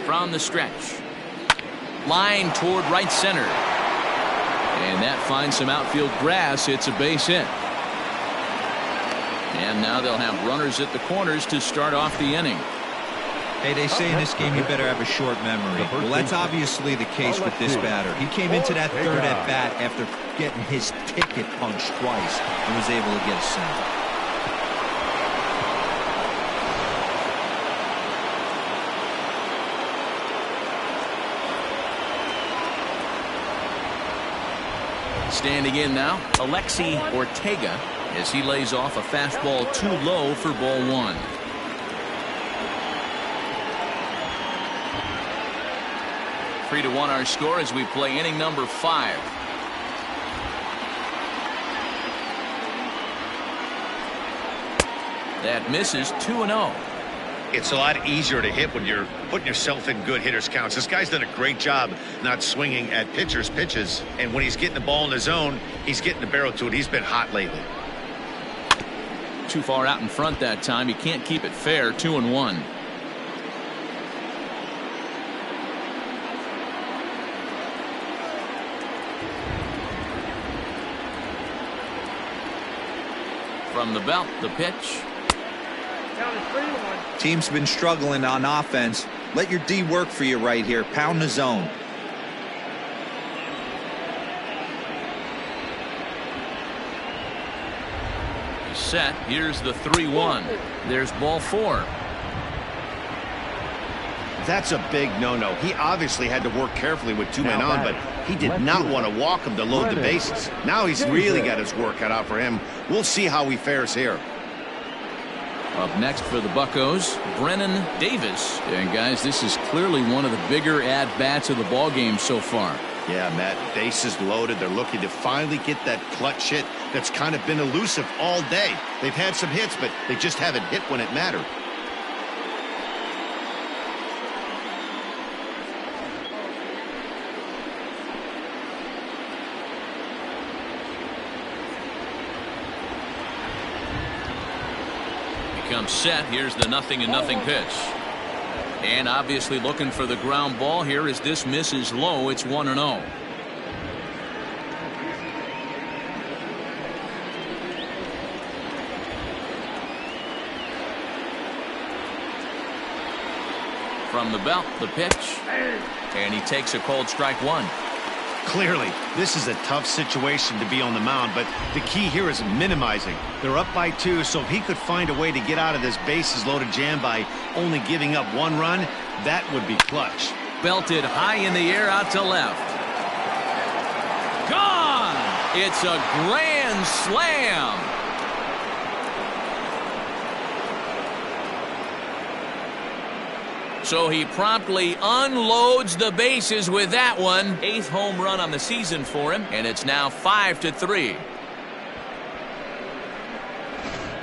From the stretch. Line toward right center. And that finds some outfield grass. It's a base hit. And now they'll have runners at the corners to start off the inning. Hey, they say in this game you better have a short memory. Well, that's obviously the case with this batter. He came into that 3rd at bat after getting his ticket punched twice and was able to get a single. Standing in now, Alexi Ortega, as he lays off a fastball too low for ball 1. Three to 1 our score as we play inning number 5. That misses 2-0. It's a lot easier to hit when you're putting yourself in good hitters counts. This guy's done a great job not swinging at pitchers' pitches, and when he's getting the ball in the zone, he's getting the barrel to it. He's been hot lately. Too far out in front that time. He can't keep it fair. 2-1. From the belt, the pitch. Team's been struggling on offense. Let your D work for you right here. Pound the zone. Set. Here's the 3-1. There's ball 4. That's a big no-no. He obviously had to work carefully with 2 men on, but he did not want to walk him to load the bases. Now he's really got his work cut out for him. We'll see how he fares here. Up next for the Buccos, Brennan Davis. And guys, this is clearly one of the bigger at-bats of the ball game so far. Yeah, Matt, bases loaded. They're looking to finally get that clutch hit that's kind of been elusive all day. They've had some hits, but they just haven't hit when it mattered. Comes set. Here's the 0-0 pitch. And obviously looking for the ground ball here as this misses low. It's 1-0. From the belt, the pitch. And he takes a cold strike one. Clearly, this is a tough situation to be on the mound, but the key here is minimizing. They're up by 2, so if he could find a way to get out of this bases-loaded jam by only giving up 1 run, that would be clutch. Belted high in the air out to left. Gone! It's a grand slam! So he promptly unloads the bases with that one. 8th home run on the season for him, and it's now 5-3.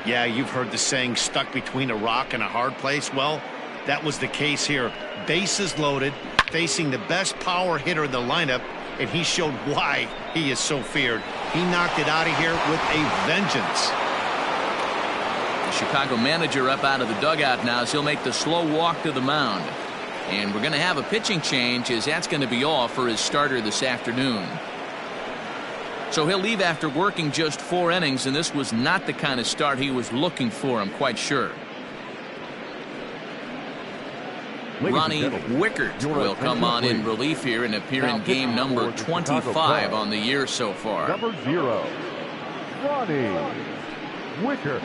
Yeah, you've heard the saying, stuck between a rock and a hard place. Well, that was the case here. Bases loaded, facing the best power hitter in the lineup, and he showed why he is so feared. He knocked it out of here with a vengeance. Chicago manager up out of the dugout now as he'll make the slow walk to the mound. And we're going to have a pitching change as that's going to be all for his starter this afternoon. So he'll leave after working just 4 innings, and this was not the kind of start he was looking for, I'm quite sure. Ronnie Wickert will come on in relief here and appear in game number 25 on the year so far. Number 0, Ronnie Wickert.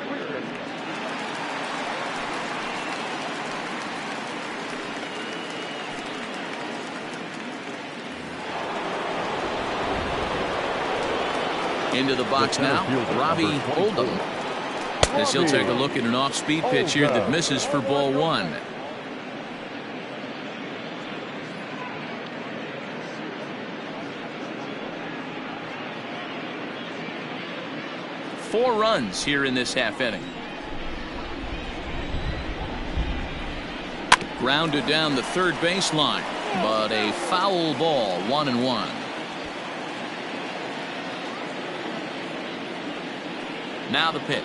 Into the box now, Robbie Oldham. As he'll take a look at an off-speed pitch here that misses for ball 1. Four runs here in this half inning. Grounded down the third baseline, but a foul ball, 1-1. Now the pitch.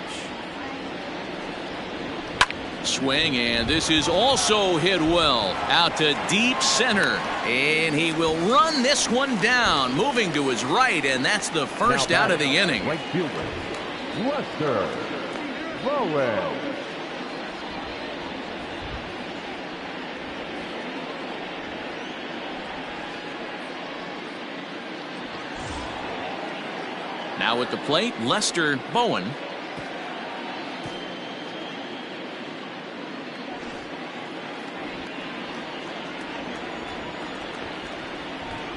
Swing, and this is also hit well out to deep center, and he will run this one down, moving to his right, and that's the first out of the inning. Right fielder, Lester Bowen. Now at the plate, Lester Bowen.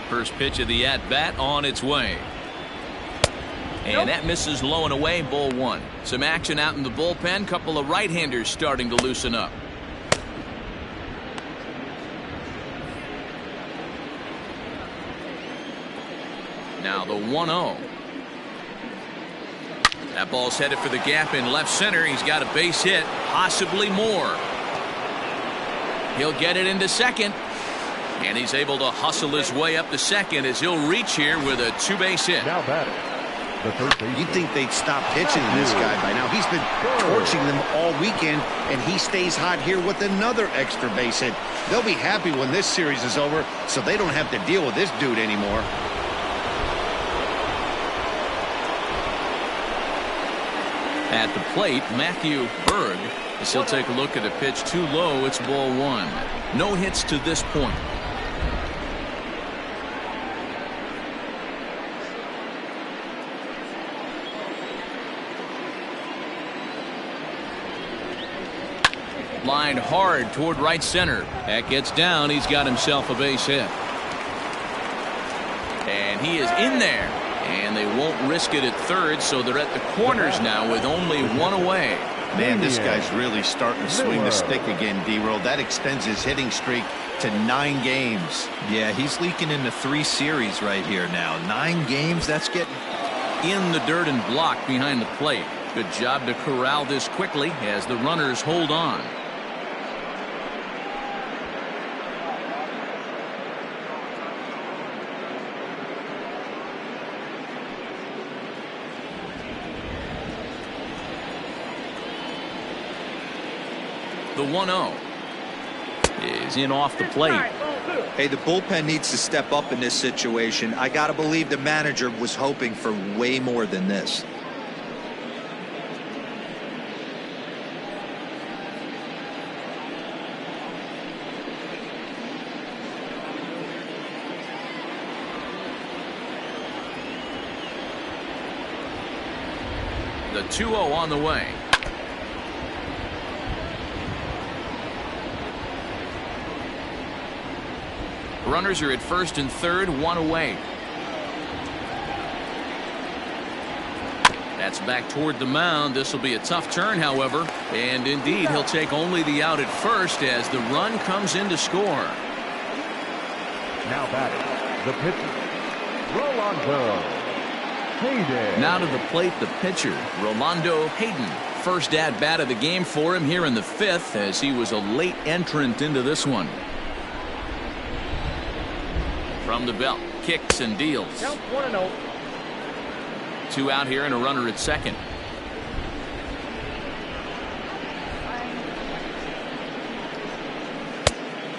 First pitch of the at-bat on its way. And that misses low and away, ball 1. Some action out in the bullpen. Couple of right-handers starting to loosen up. Now the 1-0. That ball's headed for the gap in left center. He's got a base hit, possibly more. He'll get it into second. And he's able to hustle his way up to second as he'll reach here with a 2-base hit. Now batting, the third baseman. You'd think they'd stop pitching to this guy by now. He's been torching them all weekend, and he stays hot here with another extra base hit. They'll be happy when this series is over, so they don't have to deal with this dude anymore. At the plate, Matthew Berg, as he'll take a look at a pitch too low. It's ball 1. No hits to this point. Line line hard toward right center. That gets down. He's got himself a base hit. And he is in there. And they won't risk it at third, so they're at the corners now with only one away. Man, this guy's really starting to swing the stick again, D-Roll. That extends his hitting streak to 9 games. Yeah, he's leaking into 3 series right here now. 9 games, that's getting in the dirt and blocked behind the plate. Good job to corral this quickly as the runners hold on. The 1-0 is in off the plate. Hey, the bullpen needs to step up in this situation. I got to believe the manager was hoping for way more than this. The 2-0 on the way. Runners are at first and third, 1 away. That's back toward the mound. This will be a tough turn, however. And indeed, he'll take only the out at first as the run comes in to score. Now batting, the pitcher, Rolando Hayden. Now to the plate, the pitcher, Rolando Hayden. First at bat of the game for him here in the 5th, as he was a late entrant into this one. From the belt, kicks and deals. 2 out here and a runner at second.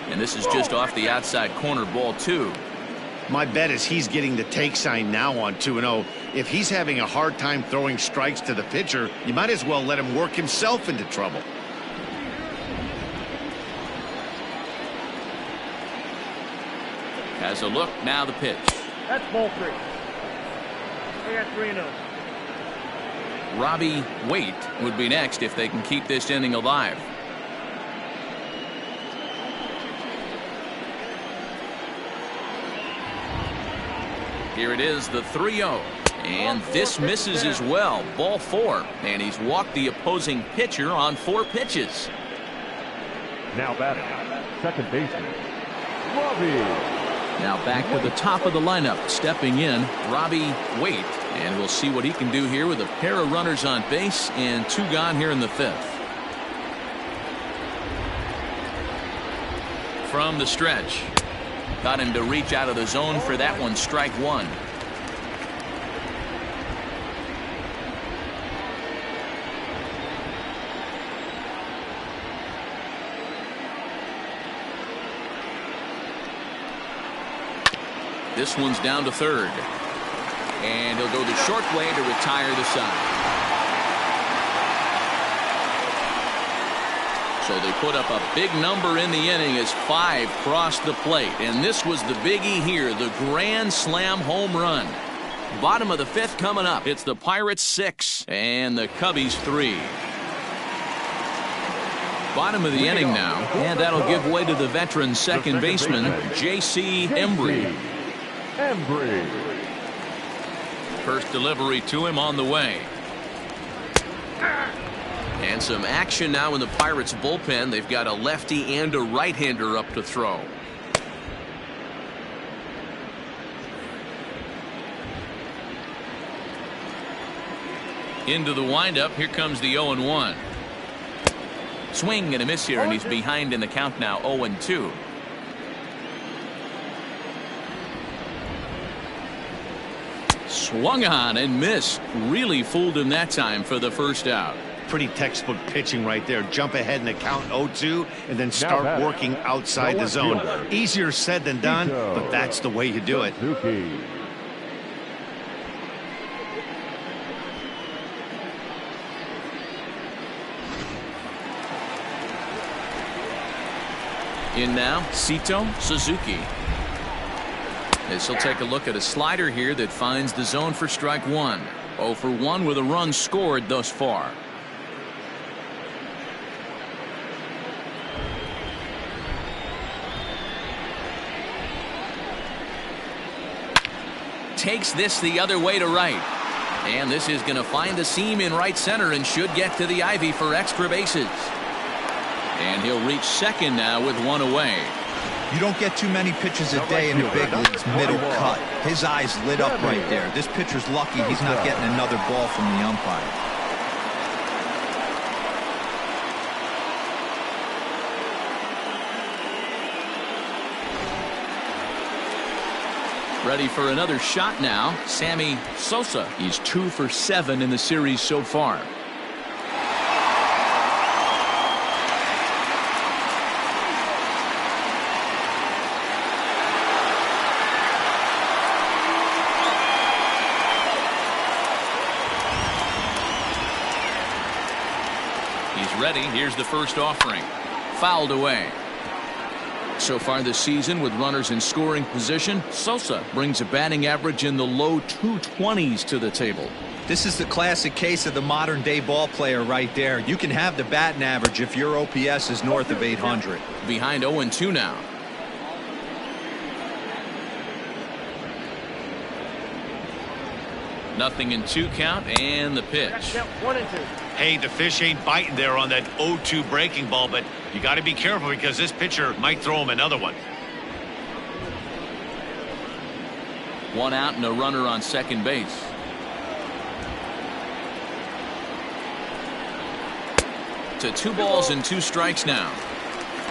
And this is just off the outside corner, ball 2. My bet is he's getting the take sign now on 2-0. If he's having a hard time throwing strikes to the pitcher, you might as well let him work himself into trouble. Has a look, now the pitch. That's ball 3. We got 3-0. Robbie Waite would be next if they can keep this inning alive. Here it is, the 3-0. And this misses as well. Ball 4. And he's walked the opposing pitcher on 4 pitches. Now batting, second baseman, Robbie. Now back to the top of the lineup, stepping in, Robbie Waite. And we'll see what he can do here with a pair of runners on base and 2 gone here in the 5th. From the stretch. Got him to reach out of the zone for that one, strike 1. This one's down to third. And he'll go the short way to retire the side. So they put up a big number in the inning as 5 crossed the plate. And this was the biggie here, the grand slam home run. Bottom of the 5th coming up. It's the Pirates 6 and the Cubbies 3. Bottom of the inning now. And that'll give way to the veteran second baseman, J.C. Embry. First delivery to him on the way. And some action now in the Pirates bullpen. They've got a lefty and a right-hander up to throw. Into the windup. Here comes the 0-1. Swing and a miss here, and he's behind in the count now, 0-2. Swung on and missed. Really fooled him that time for the first out. Pretty textbook pitching right there. Jump ahead in the count 0-2 and then start working outside the zone. Easier said than done, but that's the way you do it. In now, Sito Suzuki. As he'll take a look at a slider here that finds the zone for strike 1. 0 for 1 with a run scored thus far. takes this the other way to right. And this is going to find the seam in right center and should get to the ivy for extra bases. And he'll reach second now with one away. You don't get too many pitches a day in the big leagues middle cut. His eyes lit up right there. This pitcher's lucky he's not getting another ball from the umpire. Ready for another shot now, Sammy Sosa. He's 2 for 7 in the series so far. He's ready. Here's the first offering. Fouled away. So far this season, with runners in scoring position, Sosa brings a batting average in the low 220s to the table. This is the classic case of the modern day ball player right there. You can have the batting average if your OPS is north of 800. Behind 0-2 now. Nothing in 2 count, and the pitch. 1 and 2. Hey, the fish ain't biting there on that 0-2 breaking ball, but you got to be careful because this pitcher might throw him another one. 1 out and a runner on second base. To 2 balls and 2 strikes now.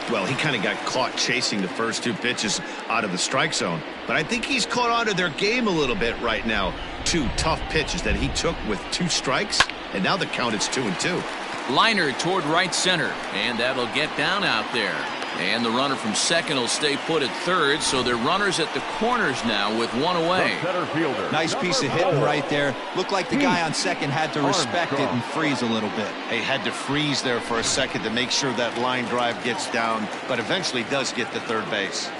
Well, he kind of got caught chasing the first 2 pitches out of the strike zone, but I think he's caught on to their game a little bit right now. 2 tough pitches that he took with 2 strikes, and now the count is 2-2. Liner toward right center, and that'll get down out there. And the runner from second will stay put at third, so they're runners at the corners now with 1 away. Nice piece of hitting right there. Looked like the guy on second had to respect it and freeze a little bit. He had to freeze there for a second to make sure that line drive gets down, but eventually does get to third base.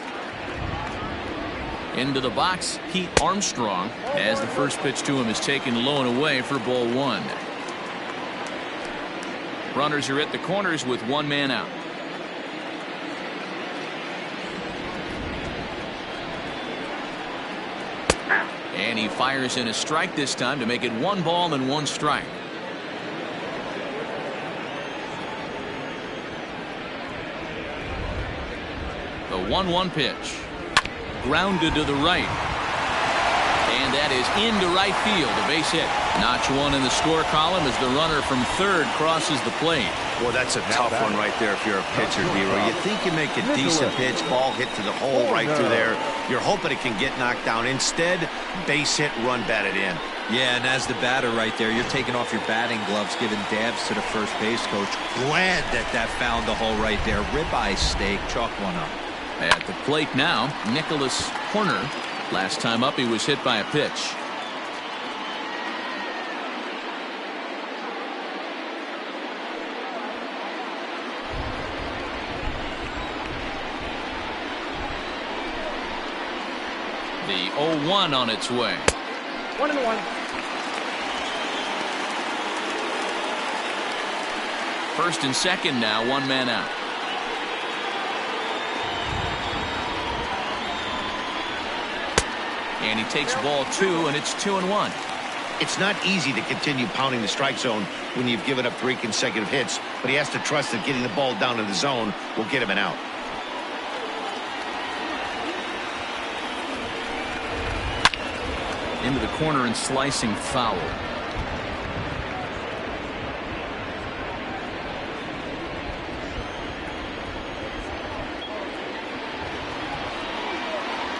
Into the box, Pete Armstrong, as the first pitch to him is taken low and away for ball 1. Runners are at the corners with 1 man out. And he fires in a strike this time to make it 1 ball and 1 strike. The 1-1 pitch. Grounded to the right. And that is into right field, a base hit. Notch 1 in the score column as the runner from third crosses the plate. Well, that's a tough one right there if you're a pitcher, Hero. You think you make a decent pitch, ball hit to the hole right through there. You're hoping it can get knocked down. Instead, base hit, run batted in. Yeah, and as the batter right there, you're taking off your batting gloves, giving dabs to the first base coach. Glad that found the hole right there. Ribeye steak, chalk one up. At the plate now, Nicholas Horner. Last time up, he was hit by a pitch. The 0-1 on its way. 1-1. First and second now, 1 man out. And he takes ball 2, and it's 2-1. It's not easy to continue pounding the strike zone when you've given up 3 consecutive hits, but he has to trust that getting the ball down in the zone will get him an out. Into the corner and slicing foul.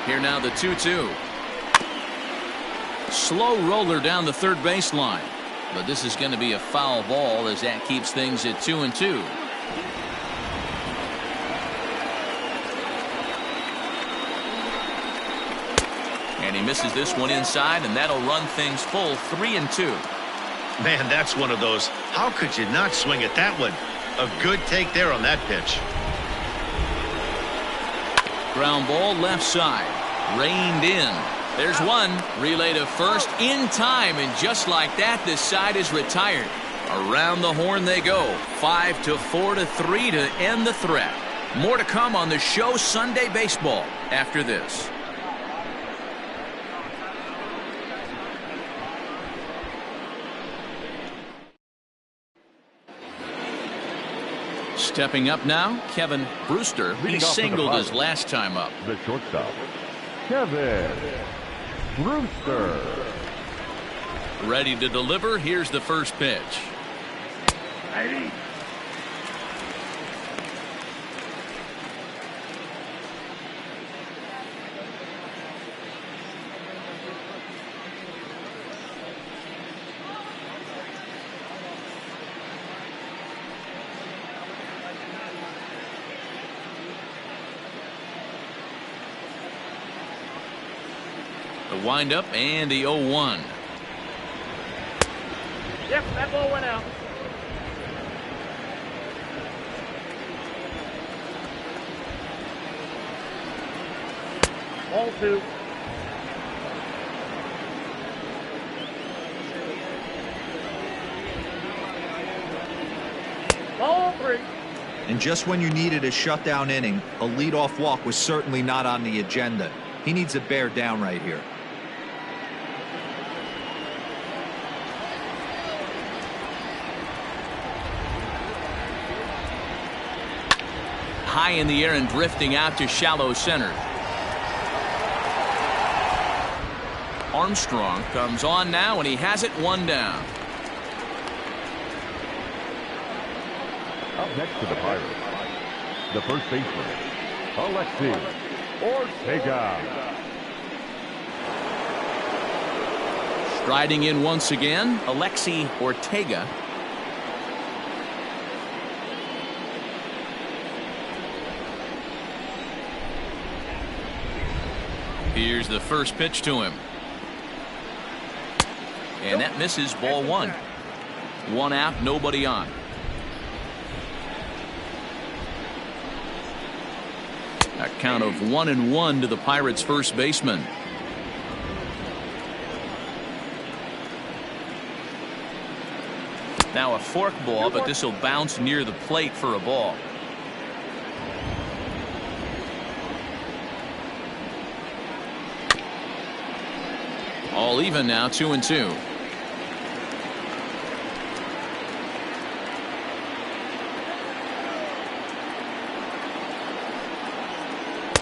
Here now the 2-2. Slow roller down the third baseline, but this is going to be a foul ball as that keeps things at 2-2. And he misses this one inside, and that'll run things full 3-2. Man, that's one of those. How could you not swing at that one? A good take there on that pitch. Ground ball left side. Reined in. There's one. Relay to first in time, and just like that, this side is retired. Around the horn they go. 5-4-3 to end the threat. More to come on the show Sunday Baseball after this. Stepping up now, Kevin Brewster. He Leading off for the singled his Pirates, last time up. the shortstop, Kevin Brewster. Ready to deliver. Here's the first pitch. Ready. The windup and the 0-1. Yep, that ball went out. Ball 2. Ball 3. And just when you needed a shutdown inning, a leadoff walk was certainly not on the agenda. He needs to bear down right here. High in the air and drifting out to shallow center. Armstrong comes on now, and he has it 1 down. Up next to the Pirates, the first baseman, Alexi Ortega. Striding in once again, Alexi Ortega. Here's the first pitch to him. And that misses, ball 1. 1 out, nobody on. A count of 1-1 to the Pirates' first baseman. Now a fork ball, but this will bounce near the plate for a ball. All even now, 2-2.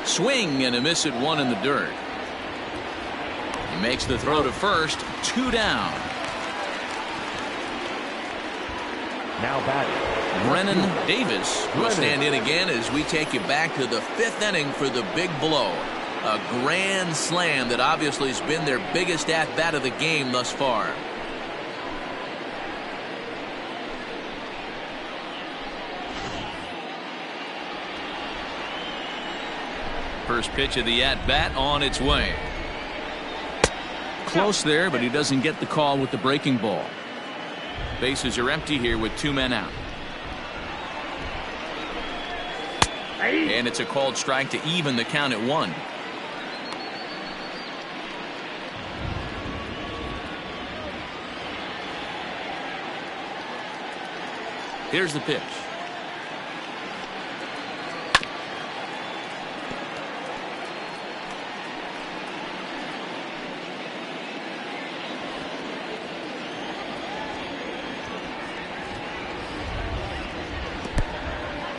Swing and a miss at 1 in the dirt. He makes the throw to first. 2 down. Now batting, Brennan Davis will stand in again as we take you back to the 5th inning for the big blow. A grand slam that obviously has been their biggest at-bat of the game thus far. First pitch of the at-bat on its way. Close there, but he doesn't get the call with the breaking ball. Bases are empty here with 2 men out. And it's a called strike to even the count at 1. Here's the pitch.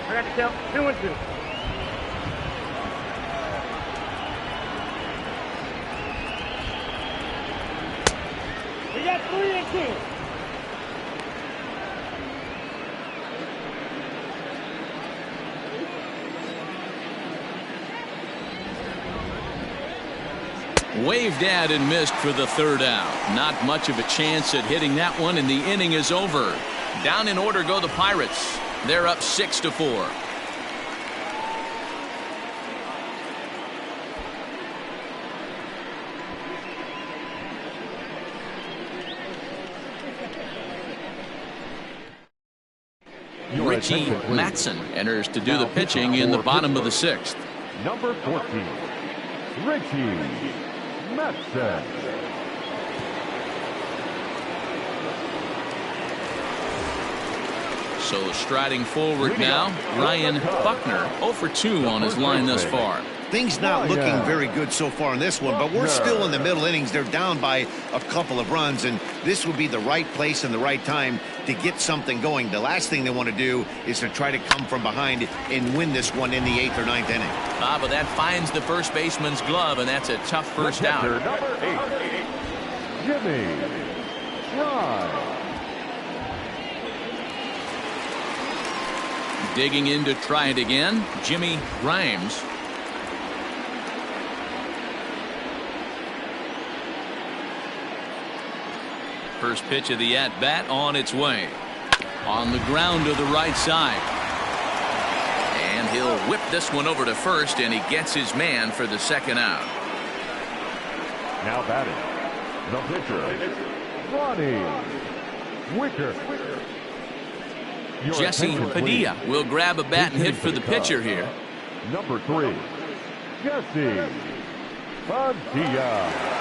I got to count 2-2. We got 3-2. Waved at and missed for the 3rd out. Not much of a chance at hitting that one, and the inning is over. Down in order go the Pirates. They're up 6-4. Richie Matson enters to do the pitching in the bottom of the 6th. number 14, Richie Matson. So striding forward now, Ryan Buckner 0 for 2 on his line thus far. Things not looking very good so far in this one, but we're still in the middle innings. They're down by a couple of runs, and this would be the right place and the right time to get something going. The last thing they want to do is to try to come from behind and win this one in the 8th or 9th inning. But that finds the first baseman's glove, and that's a tough first out. Number 8, Jimmy Ryan. Digging in to try it again, Jimmy Grimes. First pitch of the at-bat on its way. On the ground to the right side. And he'll whip this one over to first, and he gets his man for the second out. Now batting, the pitcher, Ronnie Wicker. Jesse Padilla will grab a bat and hit for the pitcher here. Number 3, Jesse Padilla.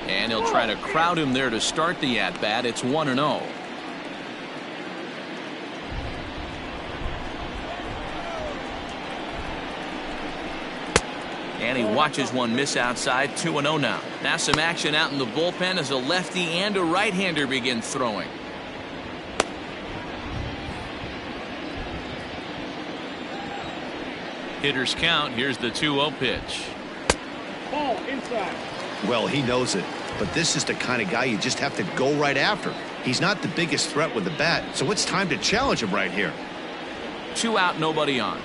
And he'll try to crowd him there to start the at-bat. It's 1-0. And he watches one miss outside. 2-0 now. Now some action out in the bullpen as a lefty and a right-hander begin throwing. Hitters count. Here's the 2-0 pitch. Ball inside. Well, he knows it, but this is the kind of guy you just have to go right after. He's not the biggest threat with the bat, so it's time to challenge him right here. 2 out, nobody on.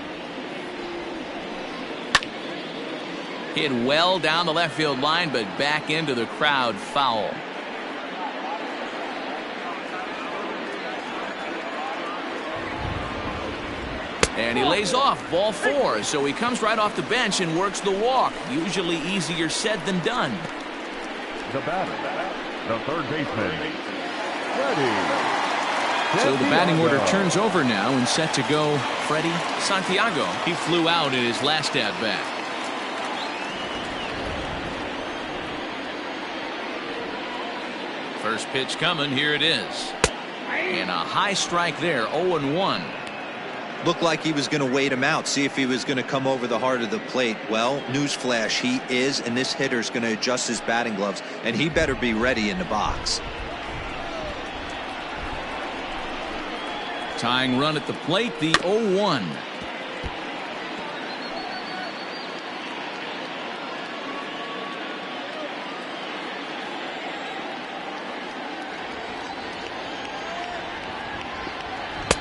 Hit well down the left field line, but back into the crowd, foul. And he lays off, ball 4, so he comes right off the bench and works the walk. Usually easier said than done. The batter, the third baseman, Freddie. So the batting order turns over now and set to go Freddie Santiago. He flew out in his last at-bat. First pitch coming, here it is. And a high strike there, 0-1. Looked like he was going to wait him out, see if he was going to come over the heart of the plate. Well, newsflash, he is, and this hitter's going to adjust his batting gloves, and he better be ready in the box. Tying run at the plate, the 0-1.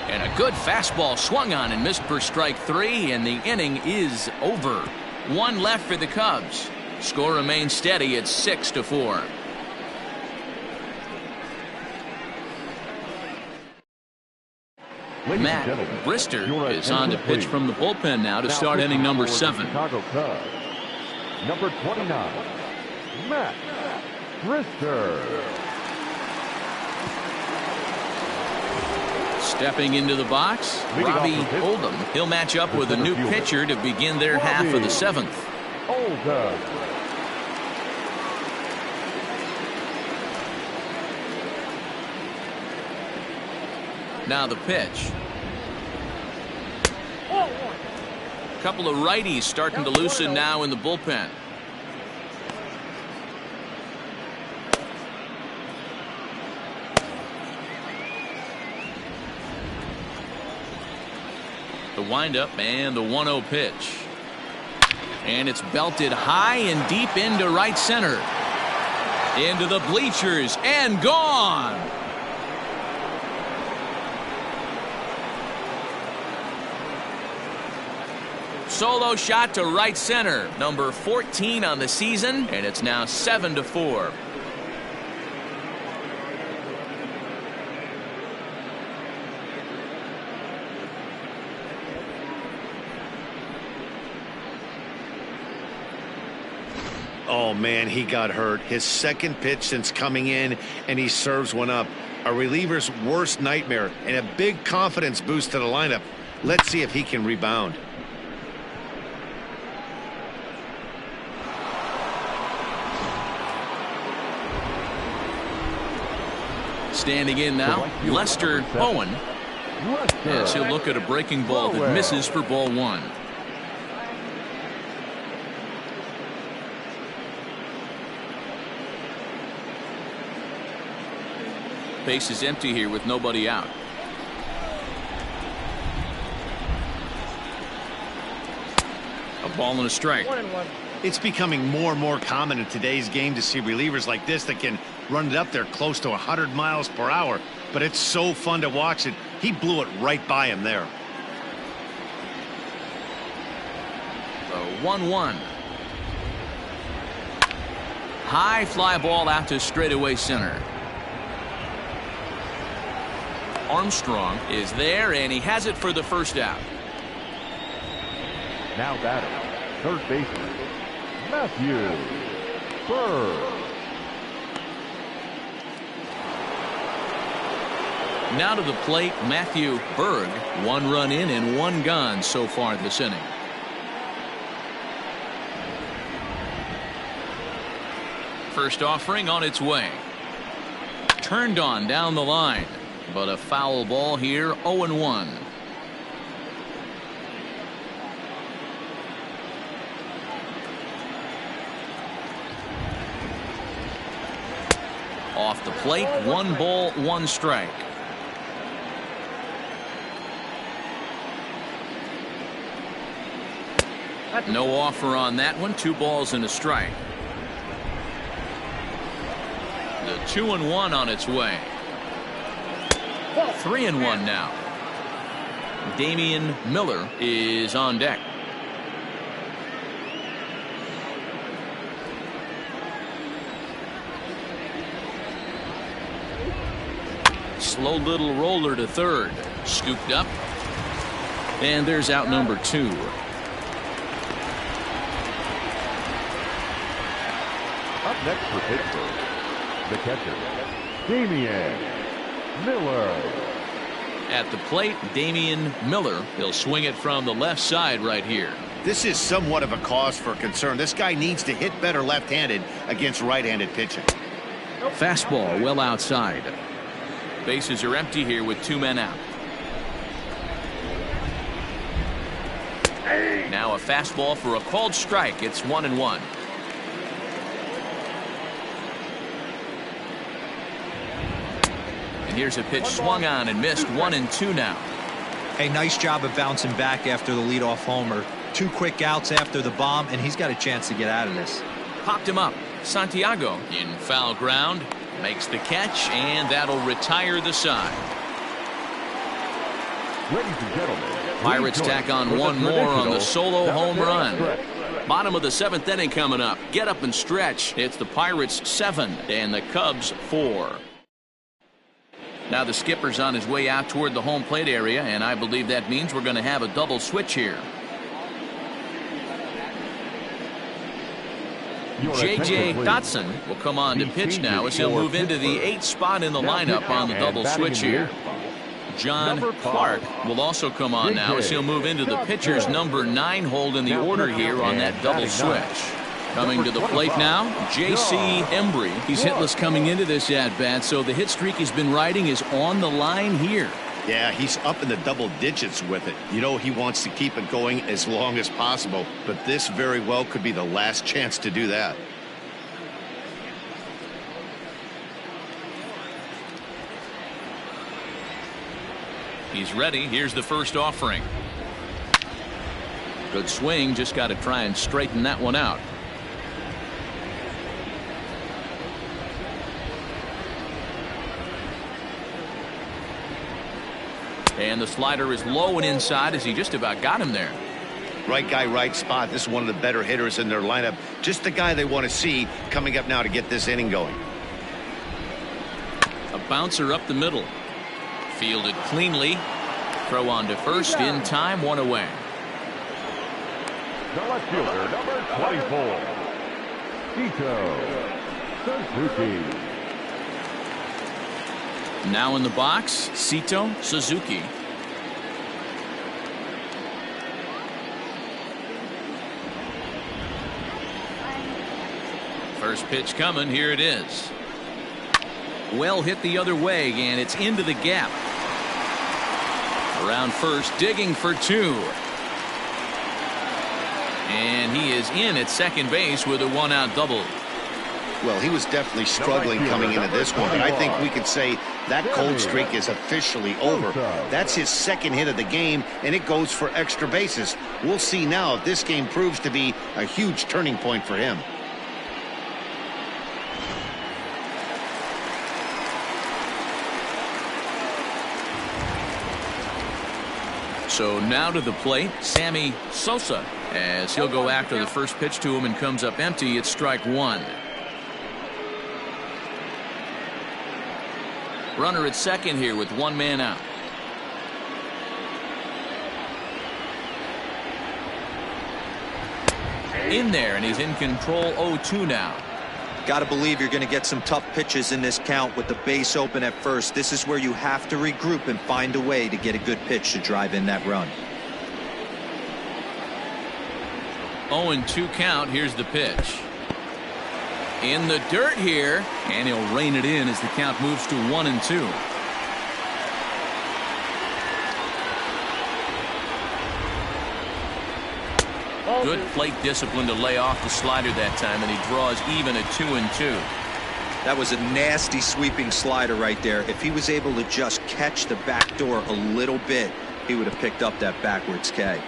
And a good fastball swung on and missed for strike 3, and the inning is over. 1 left for the Cubs. Score remains steady at 6-4. Matt Brister is on to pitch from the bullpen now to start inning number 7. Chicago Cubs, number 29, Matt Brister. Stepping into the box, Robbie Oldham. He'll match up with a new pitcher to begin their half of the 7th. Oldham. Now the pitch. A couple of righties starting to loosen now in the bullpen. The windup and the 1-0 pitch. And it's belted high and deep into right center. Into the bleachers and gone. Solo shot to right center. Number 14 on the season, and it's now 7-4. Oh, man, he got hurt. His second pitch since coming in, and he serves one up. A reliever's worst nightmare, and a big confidence boost to the lineup. Let's see if he can rebound. Standing in now, Lester Owen, as he'll look at a breaking ball that misses for ball one. Base is empty here with nobody out. A ball and a strike. 1-1. It's becoming more and more common in today's game to see relievers like this that can run it up there close to 100 miles per hour. But it's so fun to watch it. He blew it right by him there. The 1-1. High fly ball out to straightaway center. Armstrong is there, and he has it for the first out. Now batting, third baseman, Matthew Berg. Now to the plate, Matthew Berg. 1 run in and 1 gone so far this inning. First offering on its way. Turned on down the line. But a foul ball here, 0-1. Off the plate, 1 ball, 1 strike. No offer on that one, 2 balls and a strike. The 2-1 on its way. 3-1 now. Damian Miller is on deck. Slow little roller to third. Scooped up. And there's out number 2. Up next for Pittsburgh, the catcher, Damian Miller. At the plate, Damian Miller. He'll swing it from the left side right here. This is somewhat of a cause for concern. This guy needs to hit better left-handed against right-handed pitching. Fastball well outside. Bases are empty here with 2 men out. Now a fastball for a called strike. It's 1-1. Here's a pitch swung on and missed. 1-2 now. A nice job of bouncing back after the leadoff homer. 2 quick outs after the bomb, and he's got a chance to get out of this. Popped him up. Santiago in foul ground. Makes the catch, and that'll retire the side. Ladies and gentlemen, Pirates tack on 1 more on the solo home run. Bottom of the 7th inning coming up. Get up and stretch. It's the Pirates 7 and the Cubs 4. Now the skipper's on his way out toward the home plate area, and I believe that means we're going to have a double switch here. J.J. Dotson will come on to pitch now as he'll move into the 8th spot in the lineup on the double switch here. John Clark will also come on now as he'll move into the pitcher's number 9 hold in the order here on that double switch. Coming to the plate now, J.C. Embry. He's hitless coming into this at-bat, so the hit streak he's been riding is on the line here. Yeah, he's up in the double digits with it. You know, he wants to keep it going as long as possible, but this very well could be the last chance to do that. He's ready. Here's the first offering. Good swing, just got to try and straighten that one out. And the slider is low and inside as he just about got him there. Right guy, right spot. This is one of the better hitters in their lineup. Just the guy they want to see coming up now to get this inning going. A bouncer up the middle. Fielded cleanly. Throw on to first in time, 1 away. The left fielder, number 24, Sito Suzuki. Now in the box, Sito Suzuki. First pitch coming. Here it is. Well hit the other way, and it's into the gap. Around first, digging for 2. And he is in at second base with a 1-out double. Well, he was definitely struggling coming into this one, but I think we could say that cold streak is officially over. That's his second hit of the game, and it goes for extra bases. We'll see now if this game proves to be a huge turning point for him. So now to the plate, Sammy Sosa, as he'll go after the first pitch to him and comes up empty. It's strike 1. Runner at second here with 1 man out. In there, and he's in control. 0-2 now. Got to believe you're going to get some tough pitches in this count with the base open at first. This is where you have to regroup and find a way to get a good pitch to drive in that run. 0-2 count. Here's the pitch. In the dirt here, and he'll rein it in as the count moves to 1-2. Good plate discipline to lay off the slider that time, and he draws even at 2-2. That was a nasty sweeping slider right there. If he was able to just catch the back door a little bit, he would have picked up that backwards K.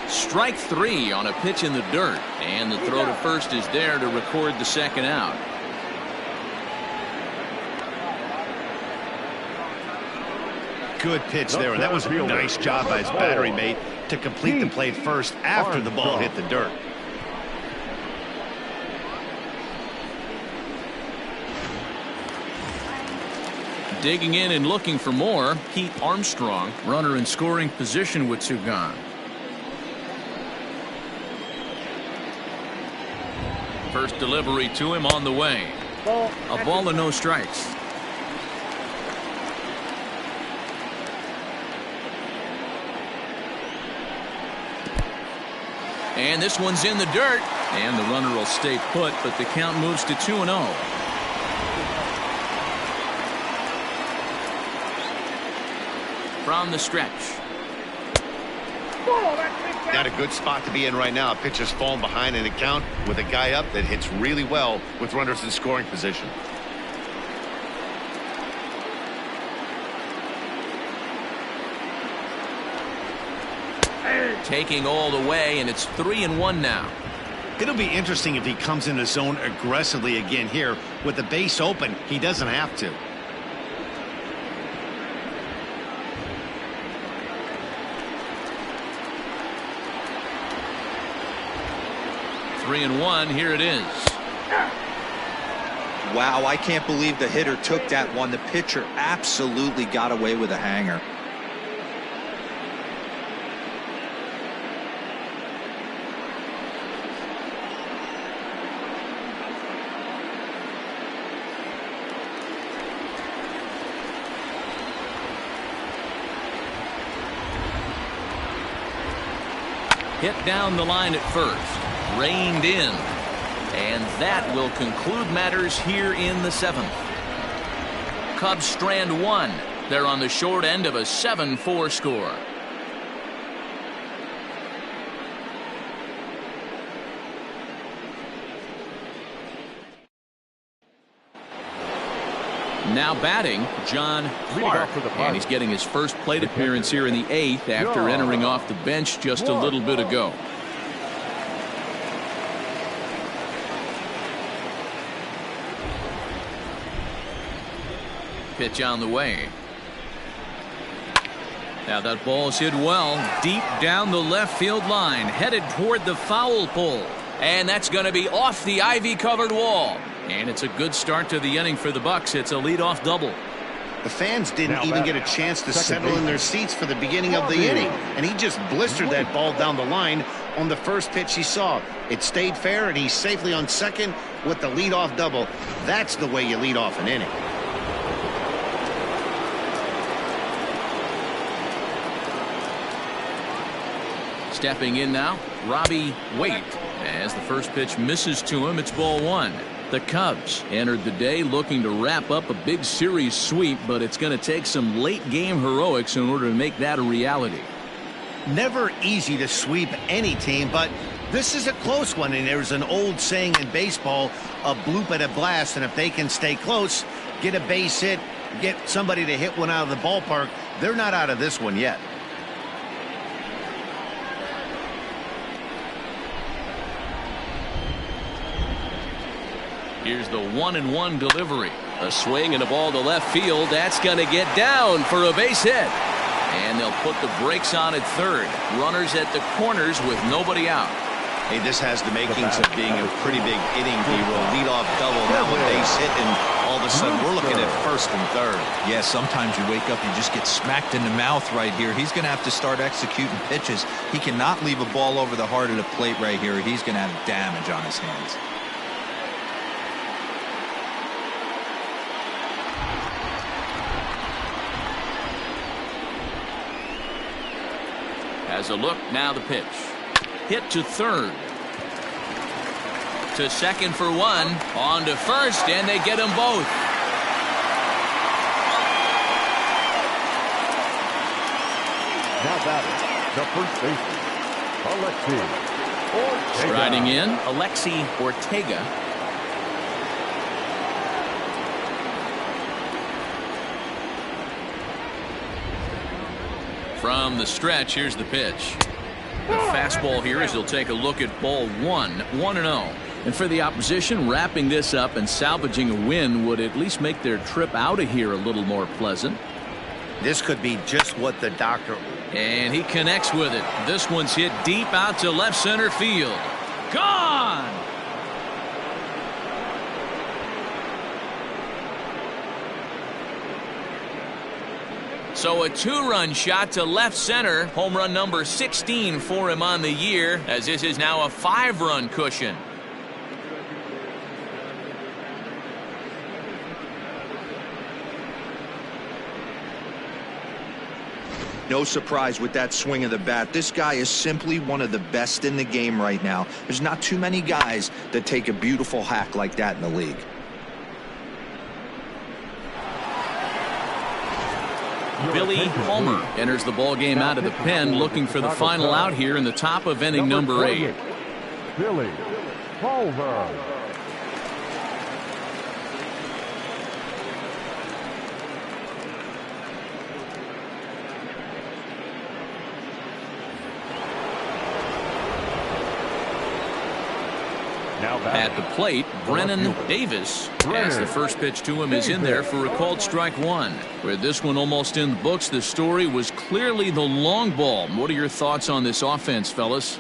Strike 3 on a pitch in the dirt, and the throw to first is there to record the second out. Good pitch there, and that was a nice job by his battery mate to complete the play first after the ball hit the dirt. Digging in and looking for more, Pete Armstrong, runner in scoring position with 2 gone. First delivery to him on the way. A ball and no strikes. And this one's in the dirt, and the runner will stay put, but the count moves to 2-0. From the stretch. Not a good spot to be in right now. Pitcher's falling behind in the count with a guy up that hits really well with runners in scoring position. Taking all the way, and it's 3-1 now. It'll be interesting if he comes in the zone aggressively again here. With the base open, he doesn't have to. Three and one. Here it is. Wow, I can't believe the hitter took that one. The pitcher absolutely got away with a hanger. Hit down the line at first. Reined in. And that will conclude matters here in the 7th. Cubs strand one. They're on the short end of a 7-4 score. Now batting, John Clark, and he's getting his first plate appearance here in the 8th after entering off the bench just a little bit ago. Pitch on the way. Now that ball's hit well deep down the left field line, headed toward the foul pole, and that's going to be off the ivy-covered wall. And it's a good start to the inning for the Bucks. It's a leadoff double. The fans didn't even get a chance to settle in their seats for the beginning of the inning, and he just blistered that ball down the line on the first pitch he saw. It stayed fair, and he's safely on second with the leadoff double. That's the way you lead off an inning. Stepping in now, Robbie Waite. As the first pitch misses to him, it's ball one. The Cubs entered the day looking to wrap up a big series sweep, but it's going to take some late game heroics in order to make that a reality. Never easy to sweep any team, but this is a close one, and there's an old saying in baseball, a bloop at a blast, and if they can stay close, get a base hit, get somebody to hit one out of the ballpark, they're not out of this one yet. Here's the 1-1 delivery. A swing and a ball to left field. That's going to get down for a base hit. And they'll put the brakes on at third. Runners at the corners with nobody out. Hey, this has the makings of being a pretty big inning, D-roll. Leadoff double, now a base hit, and all of a sudden we're looking at first and third. Yeah, sometimes you wake up and just get smacked in the mouth right here. He's going to have to start executing pitches. He cannot leave a ball over the heart of the plate right here. He's going to have damage on his hands. As a look, now the pitch. Hit to third. To second for one. On to first, and they get them both. Now batting, the first baseman, Alexi Ortega. Riding in, Alexi Ortega. From the stretch, here's the pitch. The fastball here as he'll take a look at ball one, 1-0. And for the opposition, wrapping this up and salvaging a win would at least make their trip out of here a little more pleasant. This could be just what the doctor... And he connects with it. This one's hit deep out to left center field. Gone! So a two-run shot to left center. Home run number 16 for him on the year, as this is now a 5-run cushion. No surprise with that swing of the bat. This guy is simply one of the best in the game right now. There's not too many guys that take a beautiful hack like that in the league. Billy Palmer enters the ball game out of the pen, looking for the final out here in the top of inning number 8. Billy Palmer. At the plate, Brennan Davis, as the first pitch to him is in there for a called strike one. With this one almost in the books, the story was clearly the long ball. What are your thoughts on this offense, fellas?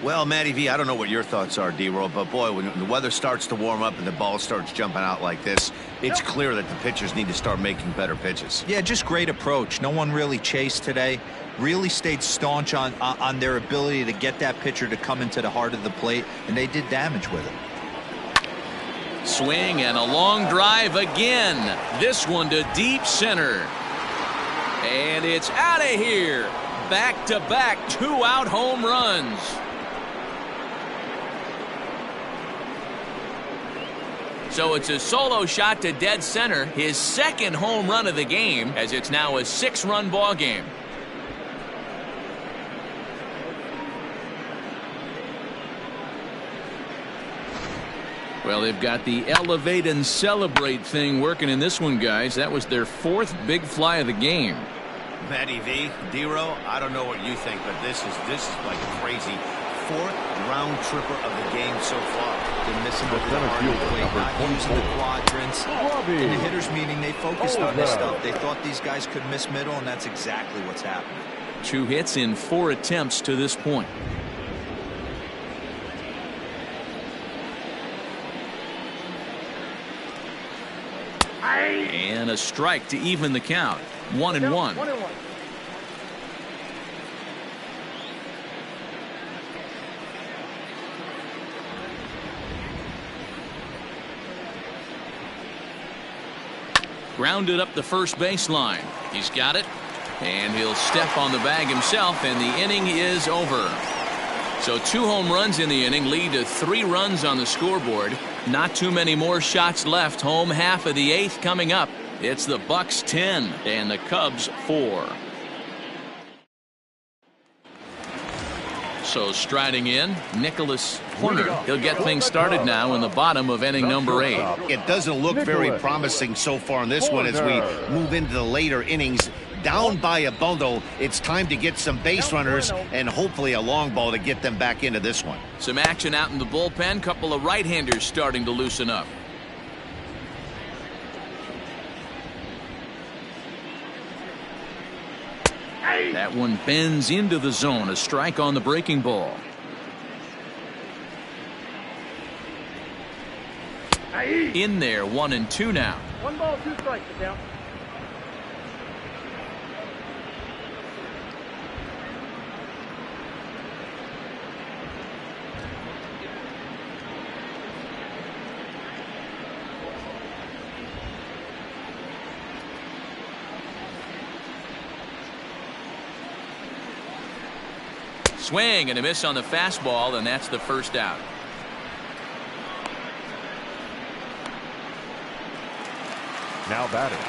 Well, Matty V, I don't know what your thoughts are, D-Roll, but boy, when the weather starts to warm up and the ball starts jumping out like this, it's clear that the pitchers need to start making better pitches. Yeah, just great approach. No one really chased today. Really stayed staunch on their ability to get that pitcher to come into the heart of the plate, and they did damage with it. Swing and a long drive again. This one to deep center. And it's out of here. Back-to-back 2-out home runs. So it's a solo shot to dead center, his second home run of the game, as it's now a 6-run ball game. Well, they've got the elevate and celebrate thing working in this one, guys. That was their 4th big fly of the game. Matty V, D-Roll, I don't know what you think, but this is like crazy. 4th round tripper of the game so far. They're missing over the heart of the plate, not using the quadrants. In the hitters meeting, they focused on this stuff. They thought these guys could miss middle, and that's exactly what's happening. 2 hits in 4 attempts to this point. And a strike to even the count. 1-1. Grounded up the first baseline. He's got it. And he'll step on the bag himself, and the inning is over. So 2 home runs in the inning lead to 3 runs on the scoreboard. Not too many more shots left. Home half of the 8th coming up. It's the Bucks 10 and the Cubs 4. So striding in, Nicholas Horner. He'll get things started now in the bottom of inning number 8. It doesn't look very promising so far in this one as we move into the later innings. Down by a bundle, it's time to get some base runners and hopefully a long ball to get them back into this one. Some action out in the bullpen. Couple of right-handers starting to loosen up. That one bends into the zone. A strike on the breaking ball. In there, 1-2 now. 1 ball, 2 strikes, sit down. Swing and a miss on the fastball, and that's the first out. Now batting.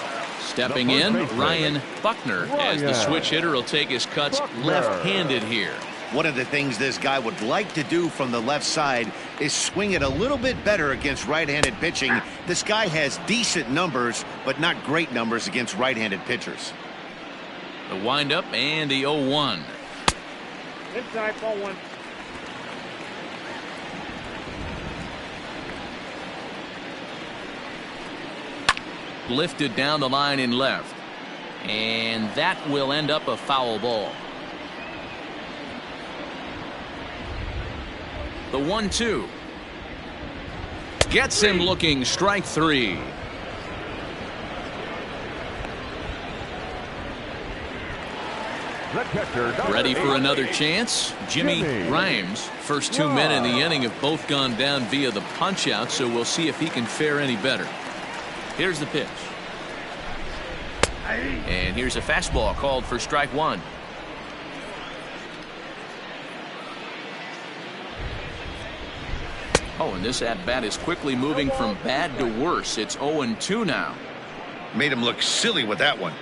Stepping in, Ryan Buckner, as the switch hitter will take his cuts left-handed here. One of the things this guy would like to do from the left side is swing it a little bit better against right-handed pitching. This guy has decent numbers, but not great numbers against right-handed pitchers. The windup and the 0-1. Inside, ball 1. Lifted down the line in left. And that will end up a foul ball. The 1-2. Gets him looking. Strike 3. Ready for another chance. Jimmy Grimes. First 2 men in the inning have both gone down via the punch out, so we'll see if he can fare any better. Here's the pitch. And here's a fastball called for strike 1. Oh, and this at-bat is quickly moving from bad to worse. It's 0-2 now. Made him look silly with that one.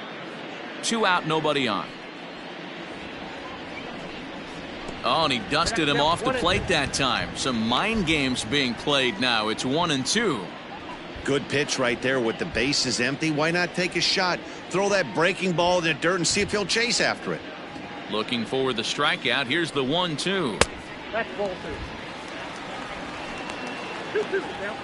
2 out, nobody on. Oh, and he dusted him off the plate that time. Some mind games being played now. It's 1-2. Good pitch right there with the bases empty. Why not take a shot? Throw that breaking ball in the dirt and see if he'll chase after it. Looking for the strikeout. Here's the 1-2. That's ball 2. 2-2, sit down.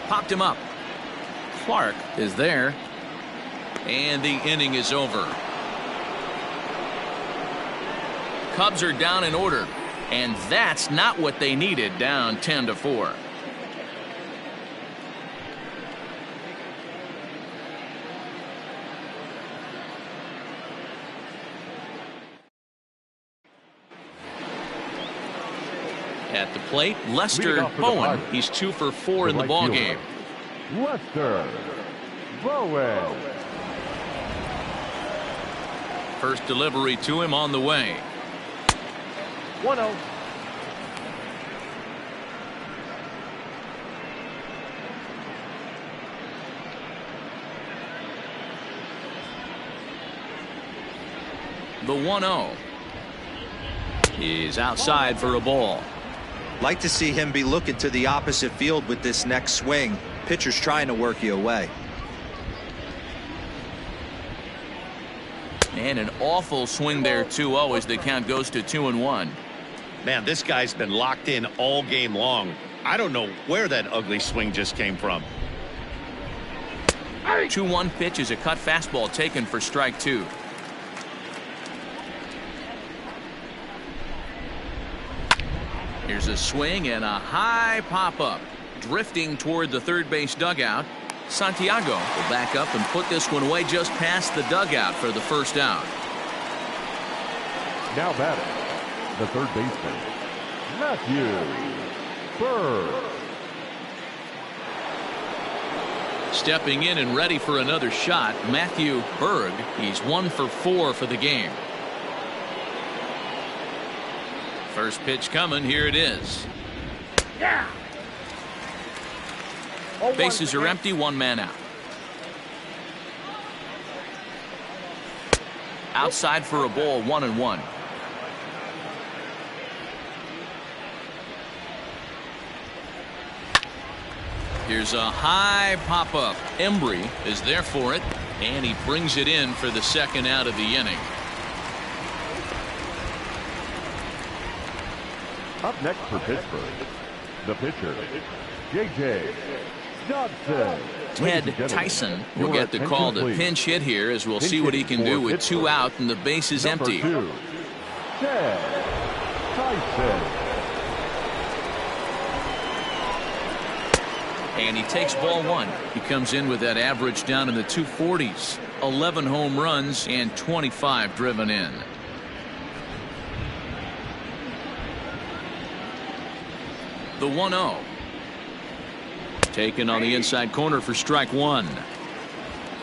Popped him up. Clark is there. And the inning is over. Cubs are down in order. And that's not what they needed, down 10-4. At the plate, Lester Bowen. He's 2 for 4 in the ball game. Lester Bowen. First delivery to him on the way. 1-0. The 1-0 is outside for a ball. Like to see him be looking to the opposite field with this next swing. Pitcher's trying to work you away. And an awful swing there, 2-0, as the count goes to 2-1. Man, this guy's been locked in all game long. I don't know where that ugly swing just came from. 2-1 pitch is a cut fastball taken for strike 2. Here's Here's a swing and a high pop-up. Drifting toward the third base dugout. Santiago will back up and put this one away just past the dugout for the first out. Now batting, the third baseman, Matthew Berg. Stepping in and ready for another shot, Matthew Berg. He's 1 for 4 for the game. First pitch coming. Here it is. Yeah. Bases are empty. One man out. Outside for a ball. 1-1. Here's a high pop-up. Embry is there for it, and he brings it in for the second out of the inning. Up next for Pittsburgh, the pitcher, J.J. Johnson. Ted Tyson will get the call to pinch hit here, as we'll see what he can do with 2 out and the base is empty. Number 2, Ted Tyson. And he takes ball 1. He comes in with that average down in the 240s. 11 home runs and 25 driven in. The 1-0. Taken on the inside corner for strike 1.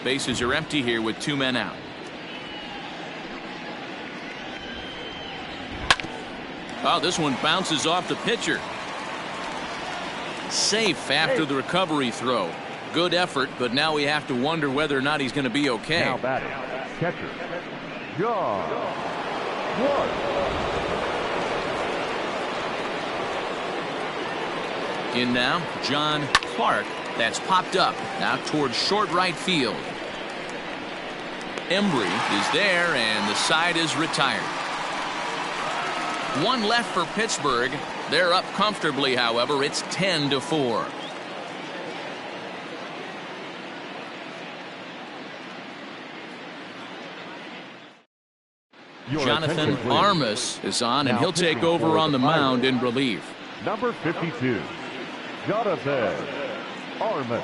Bases are empty here with 2 men out. Oh, this one bounces off the pitcher. Safe after the recovery throw. Good effort, but now we have to wonder whether or not he's going to be okay. Now batting, catcher, John Clark. In now, John Clark. That's popped up now towards short right field. Embry is there, and the side is retired. 1 left for Pittsburgh. They're up comfortably, however. It's 10-4. Jonathan Armas is on, and he'll take over on the mound in relief. Number 52, Jonathan Armas.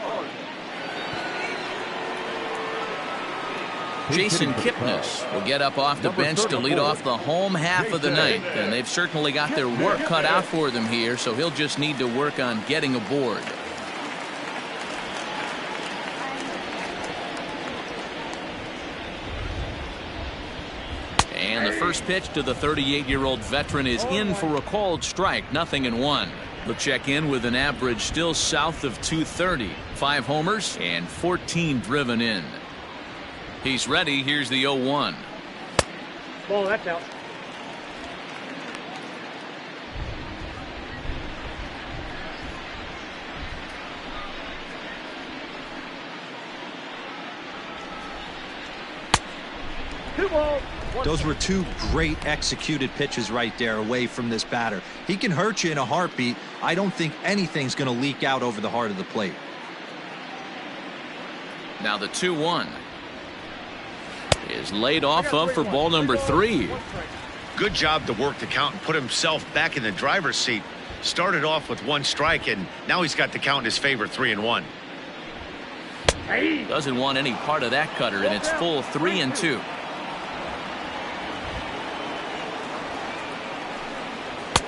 Jason Kipnis will get up off the bench to lead off the home half of the ninth, and they've certainly got their work cut out for them here, so he'll just need to work on getting aboard. And the first pitch to the 38-year-old veteran is in for a called strike. 0-1. He'll check in with an average still south of 230. 5 homers and 14 driven in. He's ready. Here's the 0-1. Ball, that's out. Those were 2 great executed pitches right there away from this batter. He can hurt you in a heartbeat. I don't think anything's going to leak out over the heart of the plate. Now the 2-1 is laid off of for ball number 3. Good job to work the count and put himself back in the driver's seat. Started off with 1 strike, and now he's got the count in his favor, 3-1. Doesn't want any part of that cutter, and it's full 3-2.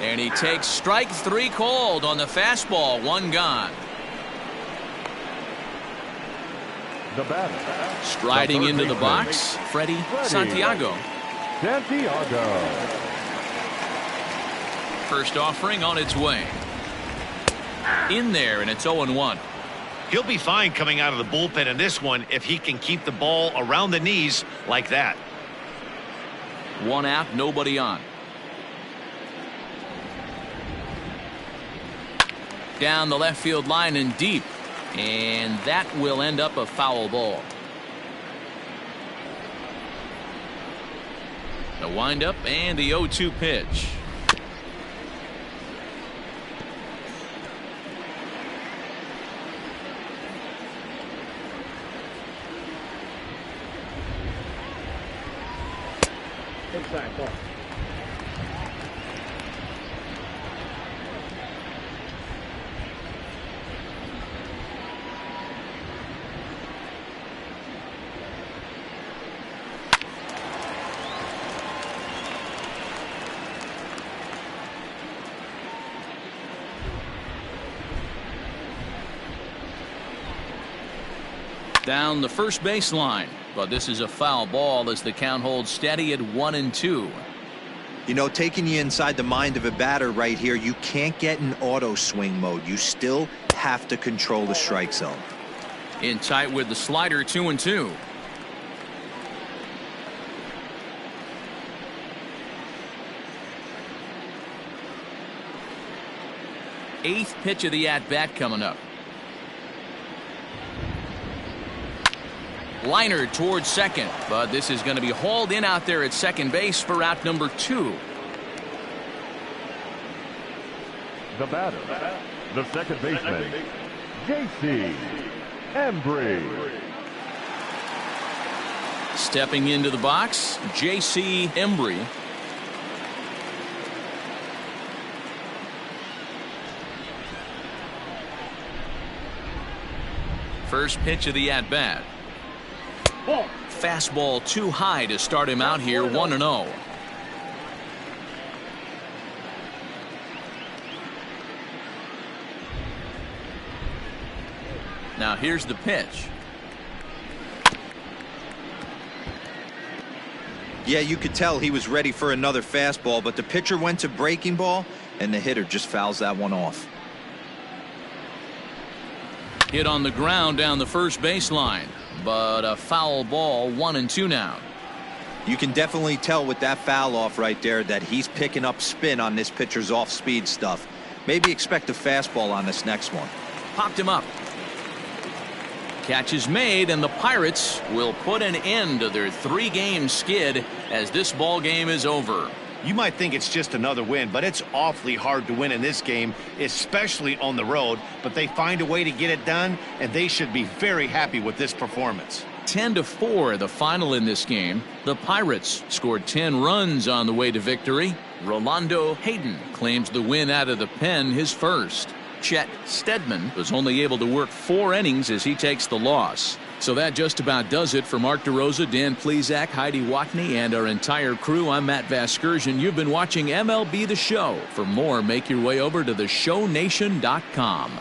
And he takes strike 3 called on the fastball. 1 gone. The batter, striding into the box, Freddie Santiago. First offering on its way. In there, and it's 0-1. He'll be fine coming out of the bullpen in this one if he can keep the ball around the knees like that. 1 out, nobody on. Down the left field line and deep. And that will end up a foul ball. The windup and the 0-2 pitch. Inside ball. Down the first baseline, but this is a foul ball as the count holds steady at 1-2. You know, taking you inside the mind of a batter right here, you can't get in auto swing mode. You still have to control the strike zone. In tight with the slider, 2-2. Eighth pitch of the at-bat coming up. Liner towards second, but this is going to be hauled in out there at second base for out number 2. The batter, the second baseman, J.C. Embry. Stepping into the box, J.C. Embry. First pitch of the at-bat. Fastball too high to start him out here, 1-0. Now here's the pitch. Yeah, you could tell he was ready for another fastball, but the pitcher went to breaking ball, and the hitter just fouls that one off. Hit on the ground down the first baseline, but a foul ball, 1-2 now. You can definitely tell with that foul off right there that he's picking up spin on this pitcher's off-speed stuff. Maybe expect a fastball on this next one. Popped him up. Catch is made, and the Pirates will put an end to their 3-game skid as this ball game is over. You might think it's just another win, but it's awfully hard to win in this game, especially on the road. But they find a way to get it done, and they should be very happy with this performance. 10-4 the final in this game. The Pirates scored 10 runs on the way to victory. Rolando Hayden claims the win out of the pen, his first. Chet Steadman was only able to work 4 innings as he takes the loss. So that just about does it for Mark DeRosa, Dan Plesac, Heidi Watney, and our entire crew. I'm Matt Vasgersian. You've been watching MLB The Show. For more, make your way over to theshownation.com.